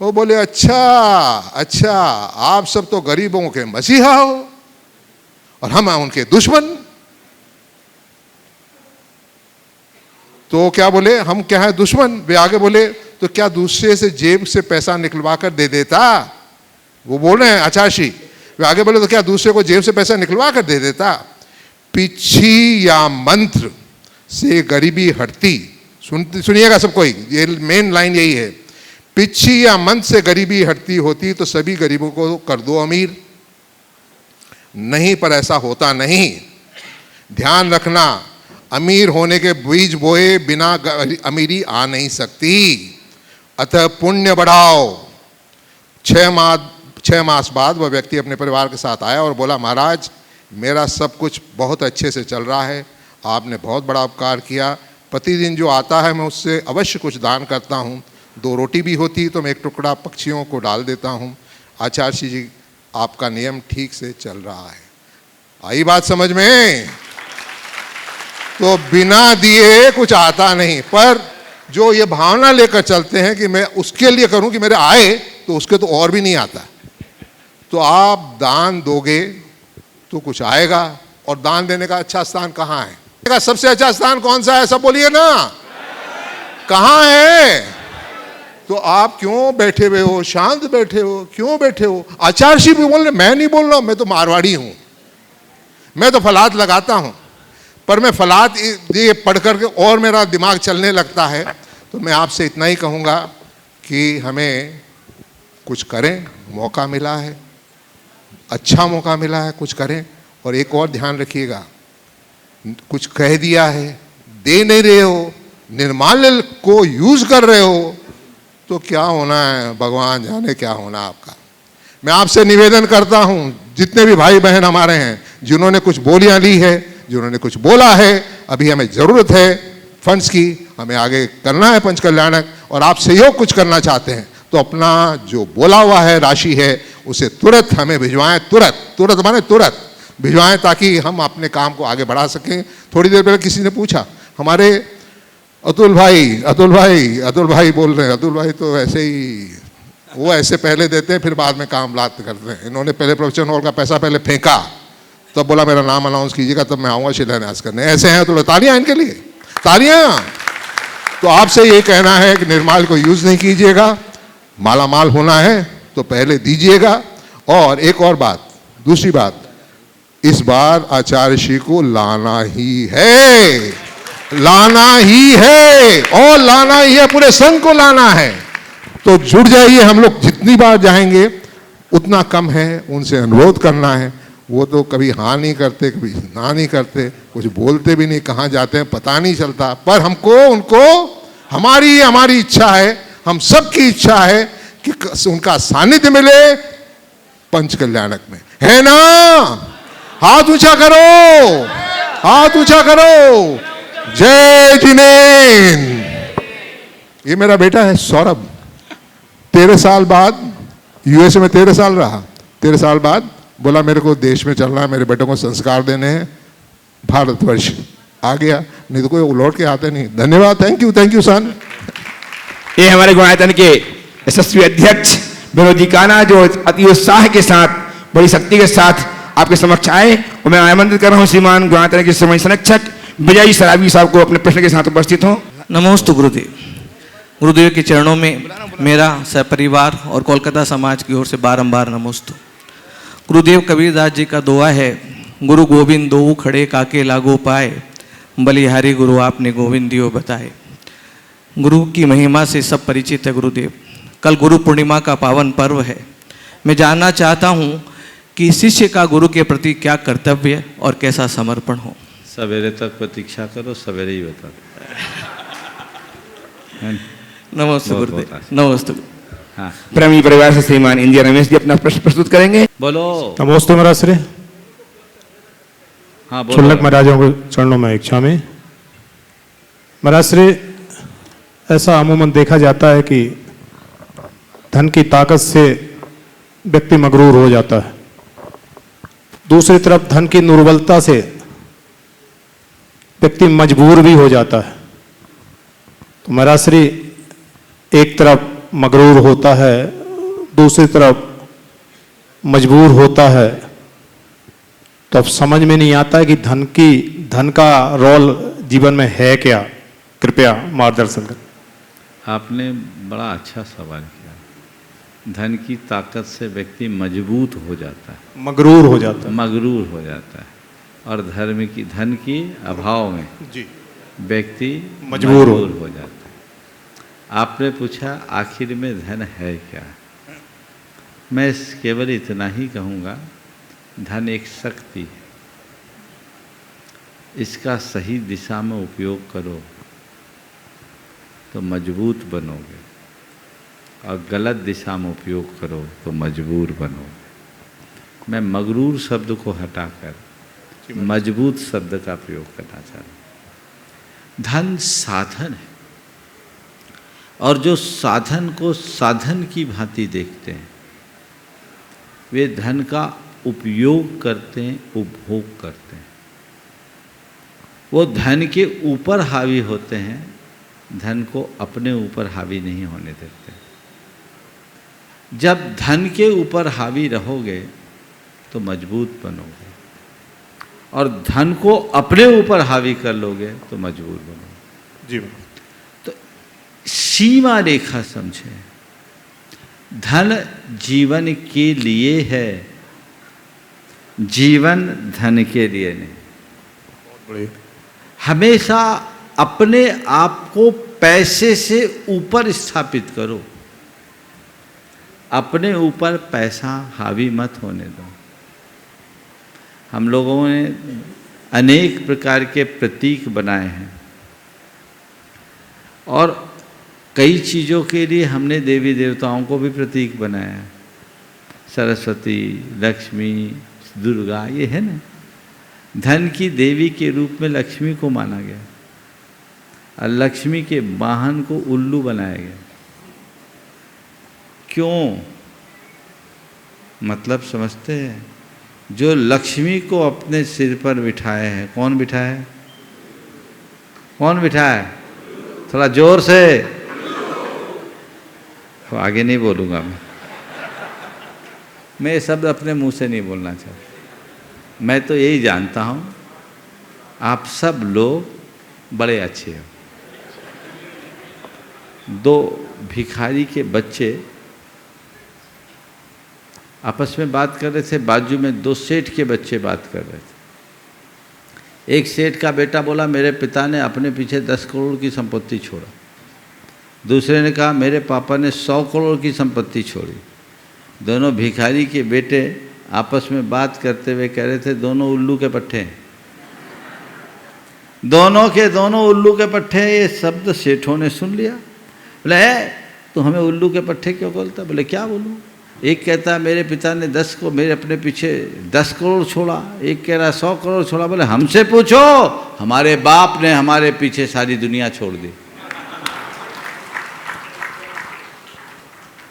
वो बोले अच्छा आप सब तो गरीबों के मसीहा हो और हम उनके दुश्मन। तो क्या बोले, हम क्या है दुश्मन। वे आगे बोले, तो क्या दूसरे से जेब से पैसा निकलवा कर दे देता। वो बोल रहे हैं आचार्य श्री, वे आगे बोले तो क्या दूसरे को जेब से पैसा निकलवा कर दे देता। पिछी या मंत्र से गरीबी हटती। सुनिएगा सब कोई, ये मेन लाइन यही है, पिछी या मंत्र से गरीबी हटती होती तो सभी गरीबों को कर दो अमीर। नहीं, पर ऐसा होता नहीं। ध्यान रखना, अमीर होने के बीज बोए बिना अमीरी आ नहीं सकती। अतः पुण्य बढ़ाओ। 6 मास बाद वह व्यक्ति अपने परिवार के साथ आया और बोला, महाराज मेरा सब कुछ बहुत अच्छे से चल रहा है, आपने बहुत बड़ा उपकार किया। प्रतिदिन जो आता है मैं उससे अवश्य कुछ दान करता हूँ। 2 रोटी भी होती तो मैं 1 टुकड़ा पक्षियों को डाल देता हूँ। आचार्य श्री जी आपका नियम ठीक से चल रहा है। आई बात समझ में? तो बिना दिए कुछ आता नहीं, पर जो ये भावना लेकर चलते हैं कि मैं उसके लिए करूं कि मेरे आए, तो उसके तो और भी नहीं आता। तो आप दान दोगे तो कुछ आएगा। और दान देने का अच्छा स्थान कहाँ है? सबसे अच्छा स्थान कौन सा है? सब बोलिए ना, कहाँ है? तो आप क्यों बैठे हुए हो, शांत बैठे हो, क्यों बैठे हो? आचार्य भी बोल रहे, मैं नहीं बोल रहा हूं, मैं तो मारवाड़ी हूं, मैं तो फलात लगाता हूं, पर मैं फलात ये पढ़ करके और मेरा दिमाग चलने लगता है। तो मैं आपसे इतना ही कहूँगा कि हमें कुछ करें, मौका मिला है, अच्छा मौका मिला है, कुछ करें। और एक और ध्यान रखिएगा, कुछ कह दिया है, दे नहीं रहे हो, निर्माल्य को यूज कर रहे हो, तो क्या होना है भगवान जाने क्या होना आपका। मैं आपसे निवेदन करता हूं, जितने भी भाई बहन हमारे हैं, जिन्होंने कुछ बोलियां ली है, जिन्होंने कुछ बोला है, अभी हमें जरूरत है फंड्स की, हमें आगे करना है पंच कल्याणक, और आप सहयोग कुछ करना चाहते हैं तो अपना जो बोला हुआ है राशि है उसे तुरंत हमें भिजवाएं, तुरंत माने तुरंत भिजवाएं, ताकि हम अपने काम को आगे बढ़ा सकें। थोड़ी देर पहले किसी ने पूछा, हमारे अतुल भाई बोल रहे हैं, अतुल भाई तो ऐसे ही, वो ऐसे पहले देते हैं फिर बाद में काम लात करते हैं। इन्होंने पहले प्रोफेशन हॉल का पैसा पहले फेंका, तब बोला मेरा नाम अनाउंस कीजिएगा तब मैं आऊँगा शिलान्यास करने। ऐसे हैं तो तालियां इनके लिए, तालियां। तो आपसे ये कहना है कि निर्माल को यूज नहीं कीजिएगा, माला माल होना है तो पहले दीजिएगा। और एक और बात, दूसरी बात, इस बार आचार्य श्री को लाना ही है, लाना ही है, और लाना ही है, पूरे संघ को लाना है। तो जुड़ जाइए, हम लोग जितनी बार जाएंगे उतना कम है, उनसे अनुरोध करना है। वो तो कभी हाँ नहीं करते, कभी ना नहीं करते, कुछ बोलते भी नहीं, कहाँ जाते हैं पता नहीं चलता। पर हमको उनको, हमारी इच्छा है, हम सबकी इच्छा है कि उनका सानिध्य मिले पंच कल्याणक में, है ना? हाथ ऊंचा करो, हाथ ऊंचा करो। जय जिनेन। ये मेरा बेटा है सौरभ, 13 साल बाद यूएसए में 13 साल रहा, 13 साल बाद बोला मेरे को देश में चलना है, मेरे बेटों को संस्कार देने हैं, भारतवर्ष आ गया, नहीं तो कोई लौट के आते नहीं। धन्यवाद, थैंक यू सन। ये हमारे गुणायतन के यशस्वी अध्यक्ष विनोद जी काना, जो अति उत्साह के साथ, बड़ी शक्ति के साथ आपके समक्ष आए, और मैं आमंत्रित कर रहा हूँ श्रीमान गुणायतन के समय संरक्षक विजय सराबी साहब को अपने प्रश्न के साथ उपस्थित हों। नमोस्तु गुरुदेव। गुरुदेव के चरणों में मेरा सपरिवार और कोलकाता समाज की ओर से बारंबार नमोस्तु। गुरुदेव कबीरदास जी का दुआ है, गुरु गोविंद दो खड़े काके लागो पाए, बलिहारी गुरु आपने गोविंद दियो बताए। गुरु की महिमा से सब परिचित है गुरुदेव। कल गुरु पूर्णिमा का पावन पर्व है। मैं जानना चाहता हूँ कि शिष्य का गुरु के प्रति क्या कर्तव्य और कैसा समर्पण हो। सवेरे तक प्रतीक्षा करो, सवेरे ही बता। नमस्ते गुरुदेव, नमस्ते। हाँ, प्रेमी परिवार से श्रीमान इंदिरा रमेश जी अपना प्रश्न प्रस्तुत करेंगे। बोलो। नमस्ते महाराज श्री। हाँ बोलो। क्षुल्लक महाराजों को चरणों में इच्छा में। महाराज श्री, ऐसा अमूमन देखा जाता है कि धन की ताकत से व्यक्ति मगरूर हो जाता है, दूसरी तरफ धन की दुर्बलता से व्यक्ति मजबूर भी हो जाता है। तो महाराज श्री, एक तरफ मगरूर होता है, दूसरी तरफ मजबूर होता है, तो अब समझ में नहीं आता है कि धन का रोल जीवन में है क्या। कृपया मार्गदर्शन करें। आपने बड़ा अच्छा सवाल किया। धन की ताकत से व्यक्ति मजबूत हो जाता है, मगरूर हो जाता है, मगरूर हो जाता है, और धन की अभाव में जी व्यक्ति मजबूर हो जाता है। आपने पूछा आखिर में धन है क्या। मैं केवल इतना ही कहूँगा, धन एक शक्ति है, इसका सही दिशा में उपयोग करो तो मजबूत बनोगे, और गलत दिशा में उपयोग करो तो मजबूर बनोगे। मैं मगरूर शब्द को हटाकर मजबूत शब्द का प्रयोग करना चाहता हूँ। धन साधन है, और जो साधन को साधन की भांति देखते हैं, वे धन का उपयोग करते हैं, उपभोग करते हैं। वो धन के ऊपर हावी होते हैं, धन को अपने ऊपर हावी नहीं होने देते। जब धन के ऊपर हावी रहोगे तो मजबूत बनोगे, और धन को अपने ऊपर हावी कर लोगे तो मजबूर बनोगे। जी। तो सीमा रेखा समझें। धन जीवन के लिए है, जीवन धन के लिए नहीं। हमेशा अपने आप को पैसे से ऊपर स्थापित करो, अपने ऊपर पैसा हावी मत होने दो। हम लोगों ने अनेक प्रकार के प्रतीक बनाए हैं और कई चीज़ों के लिए हमने देवी देवताओं को भी प्रतीक बनाया है। सरस्वती, लक्ष्मी, दुर्गा, ये है ना। धन की देवी के रूप में लक्ष्मी को माना गया और लक्ष्मी के वाहन को उल्लू बनाया गया। क्यों? मतलब समझते हैं? जो लक्ष्मी को अपने सिर पर बिठाए हैं, कौन बिठाया है? कौन बिठाया है? थोड़ा जोर से। तो आगे नहीं बोलूँगा मैं ये शब्द अपने मुंह से नहीं बोलना चाहता। मैं तो यही जानता हूँ, आप सब लोग बड़े अच्छे हो। दो भिखारी के बच्चे आपस में बात कर रहे थे, बाजू में दो सेठ के बच्चे बात कर रहे थे। एक सेठ का बेटा बोला, मेरे पिता ने अपने पीछे 10 करोड़ की संपत्ति छोड़ा। दूसरे ने कहा, मेरे पापा ने 100 करोड़ की संपत्ति छोड़ी। दोनों भिखारी के बेटे आपस में बात करते हुए कह रहे थे, दोनों उल्लू के पट्टे हैं। दोनों के दोनों उल्लू के पट्टे हैं। ये शब्द सेठों ने सुन लिया। बोले, तो हमें उल्लू के पट्टे क्यों बोलता? बोले, क्या बोलूँ? एक कहता है मेरे पिता ने मेरे अपने पीछे 10 करोड़ छोड़ा, एक कह रहा 100 करोड़ छोड़ा। बोले, हमसे पूछो, हमारे बाप ने हमारे पीछे सारी दुनिया छोड़ दी।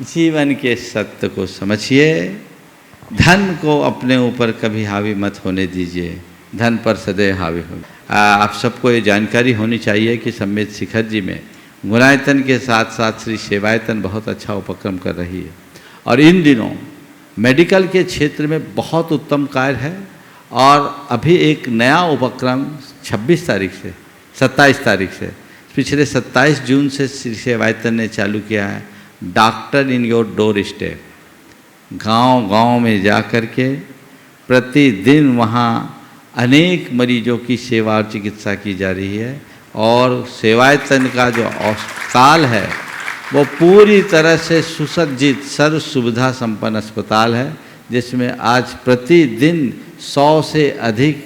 जीवन के सत्य को समझिए। धन को अपने ऊपर कभी हावी मत होने दीजिए, धन पर सदैव हावी हो। आप सबको ये जानकारी होनी चाहिए कि सम्मेत शिखर जी में गुणायतन के साथ साथ श्री सेवायतन बहुत अच्छा उपक्रम कर रही है और इन दिनों मेडिकल के क्षेत्र में बहुत उत्तम कार्य है। और अभी एक नया उपक्रम 26 तारीख से 27 तारीख से, पिछले 27 जून से श्री सेवायतन ने चालू किया है, doctor in your door step. गांव-गांव में जा कर के प्रतिदिन वहाँ अनेक मरीजों की सेवा और चिकित्सा की जा रही है। और सेवायतन का जो अस्पताल है वो पूरी तरह से सुसज्जित सर्व सुविधा संपन्न अस्पताल है, जिसमें आज प्रतिदिन 100 से अधिक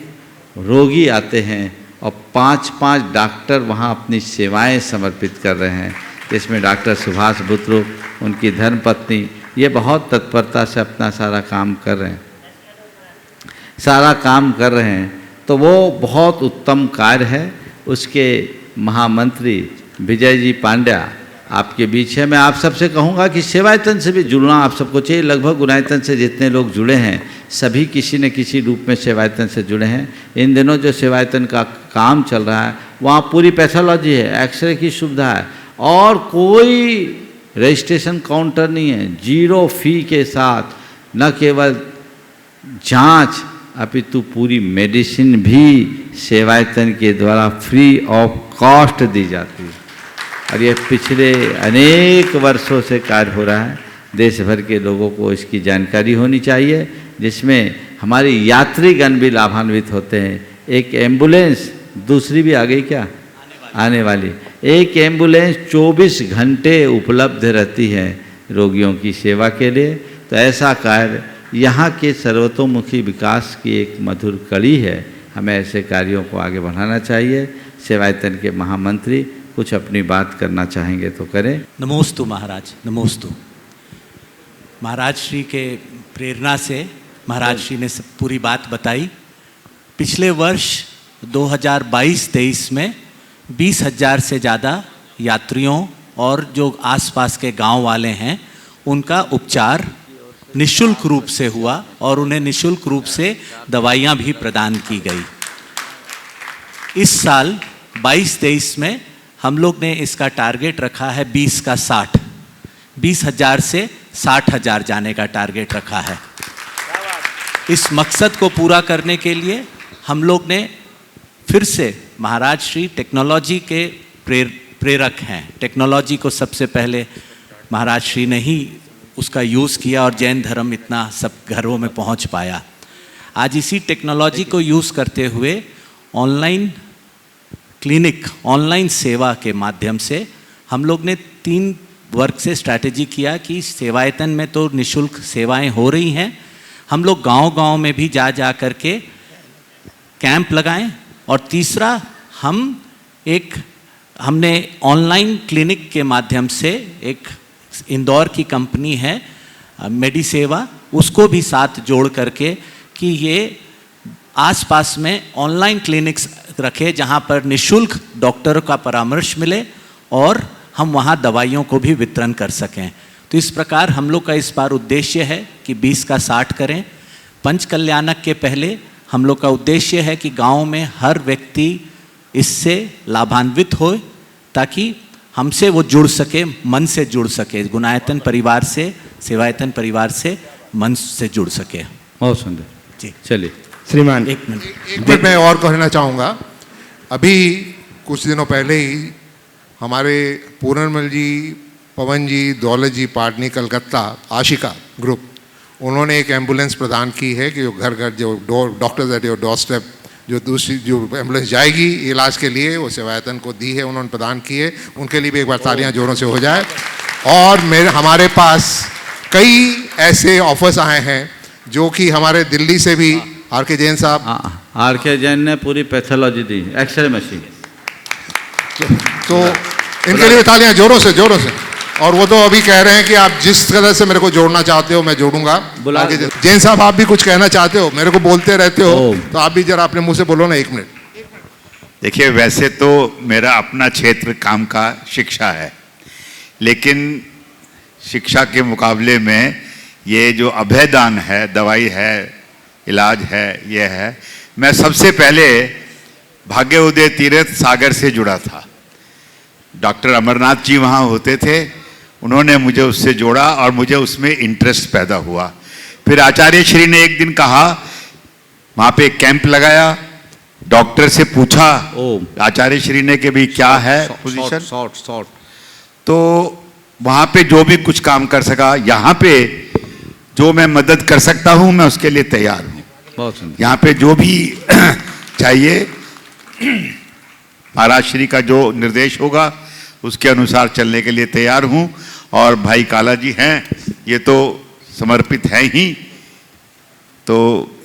रोगी आते हैं और 5-5 डॉक्टर वहाँ अपनी सेवाएं समर्पित कर रहे हैं। जिसमें डॉक्टर सुभाष बुत्रुक, उनकी धर्मपत्नी, ये बहुत तत्परता से अपना सारा काम कर रहे हैं। तो वो बहुत उत्तम कार्य है। उसके महामंत्री विजय जी पांड्या आपके बीच है। मैं आप सबसे कहूँगा कि सेवायतन से भी जुड़ना आप सबको चाहिए। लगभग गुणायतन से जितने लोग जुड़े हैं सभी किसी न किसी रूप में सेवायतन से जुड़े हैं। इन दिनों जो सेवायतन का काम चल रहा है वहाँ पूरी पैथोलॉजी है, एक्सरे की सुविधा है और कोई रजिस्ट्रेशन काउंटर नहीं है। 0 फी के साथ न केवल जांच अपितु पूरी मेडिसिन भी सेवायतन के द्वारा फ्री ऑफ कॉस्ट दी जाती है। और ये पिछले अनेक वर्षों से कार्य हो रहा है। देश भर के लोगों को इसकी जानकारी होनी चाहिए, जिसमें हमारी यात्रीगण भी लाभान्वित होते हैं। एक एम्बुलेंस, दूसरी भी आ गई क्या? आने वाली। एक एम्बुलेंस 24 घंटे उपलब्ध रहती है रोगियों की सेवा के लिए। तो ऐसा कार्य यहाँ के सर्वतोमुखी विकास की एक मधुर कड़ी है। हमें ऐसे कार्यों को आगे बढ़ाना चाहिए। सेवायतन के महामंत्री कुछ अपनी बात करना चाहेंगे तो करें। नमोस्तु महाराज, नमोस्तु। महाराज श्री के प्रेरणा से महाराज श्री ने सब पूरी बात बताई। पिछले वर्ष 2022-23 में 20,000 से ज़्यादा यात्रियों और जो आसपास के गांव वाले हैं उनका उपचार निशुल्क रूप से हुआ और उन्हें निशुल्क रूप से दवाइयाँ भी प्रदान की गई। इस साल 22-23 में हम लोग ने इसका टारगेट रखा है 20 का 60, 20,000 से 60,000 जाने का टारगेट रखा है। इस मकसद को पूरा करने के लिए हम लोग ने फिर से महाराज श्री टेक्नोलॉजी के प्रेरक हैं। टेक्नोलॉजी को सबसे पहले महाराज श्री ने ही उसका यूज़ किया और जैन धर्म इतना सब घरों में पहुंच पाया। आज इसी टेक्नोलॉजी को यूज़ करते हुए ऑनलाइन क्लिनिक, ऑनलाइन सेवा के माध्यम से हम लोग ने 3 वर्ग से स्ट्रैटेजी किया कि सेवायतन में तो निःशुल्क सेवाएं हो रही हैं, हम लोग गांव-गांव में भी जा कर के कैंप लगाएं। और तीसरा, हमने ऑनलाइन क्लिनिक के माध्यम से एक इंदौर की कंपनी है मेडिसेवा, उसको भी साथ जोड़ करके कि ये आसपास में ऑनलाइन क्लिनिक्स रखे जहां पर निःशुल्क डॉक्टर का परामर्श मिले और हम वहां दवाइयों को भी वितरण कर सकें। तो इस प्रकार हम लोग का इस बार उद्देश्य है कि 20 का 60 करें। पंच कल्याणक के पहले हम लोग का उद्देश्य है कि गांव में हर व्यक्ति इससे लाभान्वित हो ताकि हमसे वो जुड़ सके, मन से जुड़ सके, गुणायतन परिवार से, सेवायतन परिवार से मन से जुड़ सके। बहुत सुंदर जी, चलिए श्रीमान। एक मिनट मैं और कहना चाहूँगा। अभी कुछ दिनों पहले ही हमारे पूर्णमल जी, पवन जी, दौलत जी, पाटनी, कलकत्ता, आशिका ग्रुप, उन्होंने एक एम्बुलेंस प्रदान की है कि घर घर जो doctors at your door step जो दूसरी जो एम्बुलेंस जाएगी इलाज के लिए, वो सेवायतन को दी है, उन्होंने प्रदान की है। उनके लिए भी एक बार तालियां जोरों से हो जाए। और हमारे पास कई ऐसे ऑफर्स आए हैं जो कि हमारे दिल्ली से भी आर के जैन साहब, आर के जैन ने पूरी पैथोलॉजी दी, एक्सरे मशीन। तो इनके लिए तालियां जोरों से। और वो तो अभी कह रहे हैं कि आप जिस तरह से मेरे को जोड़ना चाहते हो मैं जोड़ूंगा। जैन साहब, आप भी कुछ कहना चाहते हो? मेरे को बोलते रहते हो, तो आप भी जरा अपने मुंह से बोलो ना, 1 मिनट। देखिए, वैसे तो मेरा अपना क्षेत्र काम का शिक्षा है, लेकिन शिक्षा के मुकाबले में ये जो अभयदान है, दवाई है, इलाज है, ये है। मैं सबसे पहले भाग्य उदय तीर्थ सागर से जुड़ा था। डॉक्टर अमरनाथ जी वहाँ होते थे, उन्होंने मुझे उससे जोड़ा और मुझे उसमें इंटरेस्ट पैदा हुआ। फिर आचार्य श्री ने एक दिन कहा, वहाँ पे एक कैंप लगाया, डॉक्टर से पूछा आचार्य श्री ने कि भाई क्या है पोजीशन, तो वहाँ पे जो भी कुछ काम कर सका, यहाँ पे जो मैं मदद कर सकता हूँ मैं उसके लिए तैयार हूँ। बहुत सुंदर। यहाँ पे जो भी चाहिए महाराज श्री का जो निर्देश होगा उसके अनुसार चलने के लिए तैयार हूँ। और भाई काला जी हैं, ये तो समर्पित हैं ही, तो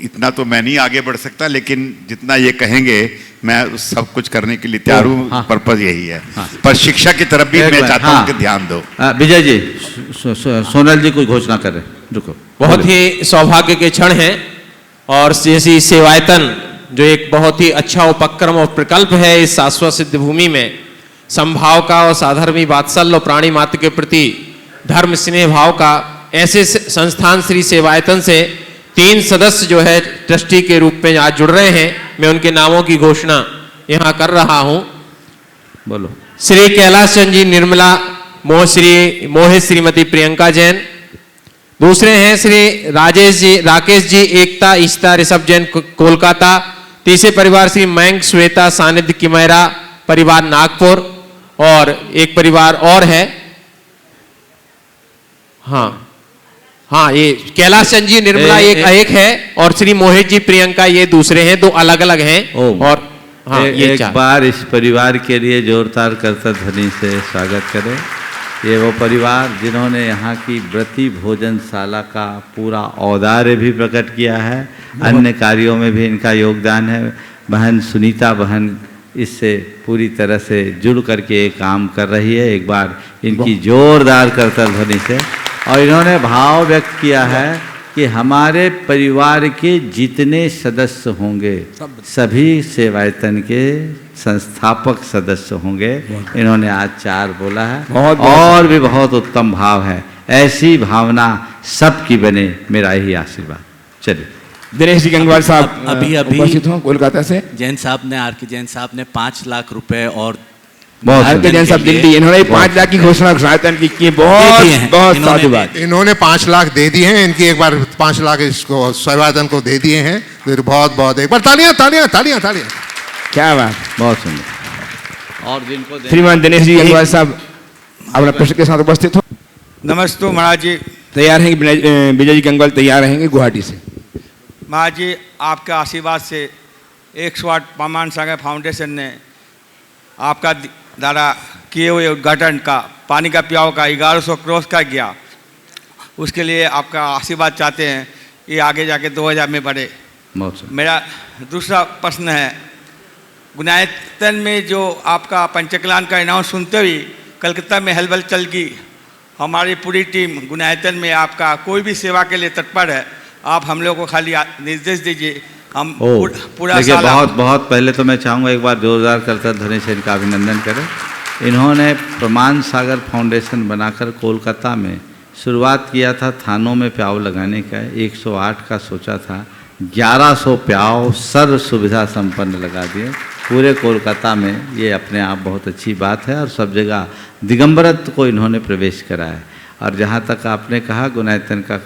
इतना तो मैं नहीं आगे बढ़ सकता, लेकिन जितना ये कहेंगे मैं सब कुछ करने के लिए तैयार हूँ। हाँ। पर्पज यही है। हाँ। पर शिक्षा की तरफ भी मैं चाहता हूँ कि ध्यान दो। विजय जी, सोनल जी कोई घोषणा कर रहे, रुको। बहुत ही सौभाग्य के क्षण हैं और जैसी सेवायतन जो एक बहुत ही अच्छा उपक्रम और प्रकल्प है इस शाश्वत सिद्ध भूमि में, समभाव का और साधर्मी वात्सल्य और प्राणी मात्र के प्रति धर्म स्नेह भाव का, ऐसे संस्थान श्री सेवायतन से 3 सदस्य जो है ट्रस्टी के रूप में आज जुड़ रहे हैं। मैं उनके नामों की घोषणा यहाँ कर रहा हूँ। बोलो। श्री कैलाश चंद जी निर्मला, मोहित श्रीमती प्रियंका जैन। दूसरे हैं श्री राकेश जी एकता ईस्ता ऋषभ जैन कोलकाता। तीसरे परिवार श्री मयंक श्वेता सानिध्य किमेरा परिवार नागपुर। और एक परिवार और है, हाँ ये कैलाश चंद जी निर्मला एक है और श्री मोहित जी प्रियंका ये दूसरे हैं, 2 अलग अलग हैं। और हाँ ये एक बार इस परिवार के लिए जोरदार करतल ध्वनि से स्वागत करें। ये वो परिवार जिन्होंने यहाँ की व्रती भोजनशाला का पूरा औदार्य भी प्रकट किया है, अन्य कार्यों में भी इनका योगदान है। बहन सुनीता बहन इससे पूरी तरह से जुड़ करके एक काम कर रही है। एक बार इनकी जोरदार करतल ध्वनि से। और इन्होंने भाव व्यक्त किया है कि हमारे परिवार के जितने सदस्य होंगे सभी सेवायतन के संस्थापक सदस्य होंगे। इन्होंने आज 4 बोला है और भी बहुत उत्तम भाव है। ऐसी भावना सबकी बने, मेरा यही आशीर्वाद। चलिए दिनेश जी गंगवार साहब अभी उपस्थित हों कोलकाता से। जैन साहब ने, आर के जैन साहब ने 5 लाख रुपए और आर के जैन साहब दिल्ली, इन्होंने 5 लाख की घोषणा सेवायतन की बहुत साधुवाद। इन्होंने 5 लाख दे दिए हैं, इनकी एक बार 5 लाख इसको सेवायतन को दे दिए हैं। फिर बहुत एक बार तालियां तालियां तालियां तालियां। क्या बात, बहुत सुंदर। और जिनको देना- श्रीमान दिनेश जी गंगवाल साहब अपना प्रश्न के साथ उपस्थित हो। नमस्ते महाराज जी। तैयार हैं विजय जी गंगवाल तैयार रहेंगे गुवाहाटी से। महाराज जी आपके आशीर्वाद से 108 पामान सागर फाउंडेशन ने आपका द्वारा किए हुए उद्घाटन का पानी का पियाव का 1100 क्रॉस का गया, उसके लिए आपका आशीर्वाद चाहते हैं ये आगे जाके 2000 में बढ़े। मेरा दूसरा प्रश्न है, गुनायतन में जो आपका पंचकलान का अनाउंस सुनते हुए कलकत्ता में हलचल चल गई, हमारी पूरी टीम गुनायतन में आपका कोई भी सेवा के लिए तत्पर है, आप हम लोग को खाली निर्देश दीजिए, हम पूरा देखिए साल बहुत बहुत पहले तो मैं चाहूँगा एक बार जोरदार करता ध्वनि से इनका अभिनंदन करें। इन्होंने प्रमाण सागर फाउंडेशन बनाकर कोलकाता में शुरुआत किया था थानों में प्याव लगाने का, 108 का सोचा था, 1100 प्याव सर्व सुविधा संपन्न लगा दिए पूरे कोलकाता में। ये अपने आप बहुत अच्छी बात है और सब जगह दिगंबरत्व को इन्होंने प्रवेश कराया। और जहाँ तक आपने कहा गुनायतन का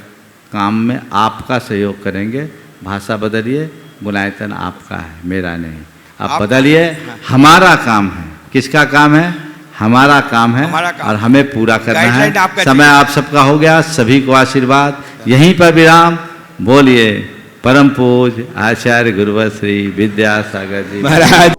काम में आपका सहयोग करेंगे, भाषा बदलिए, गुनायतन आपका है मेरा नहीं, आप बदलिए, हमारा काम है। किसका काम है? हमारा काम है और हमें पूरा करना है। समय आप सबका हो गया, सभी को आशीर्वाद। यहीं पर विराम। बोलिए परम पूज्य आचार्य गुरुवर श्री विद्यासागर जी महाराज।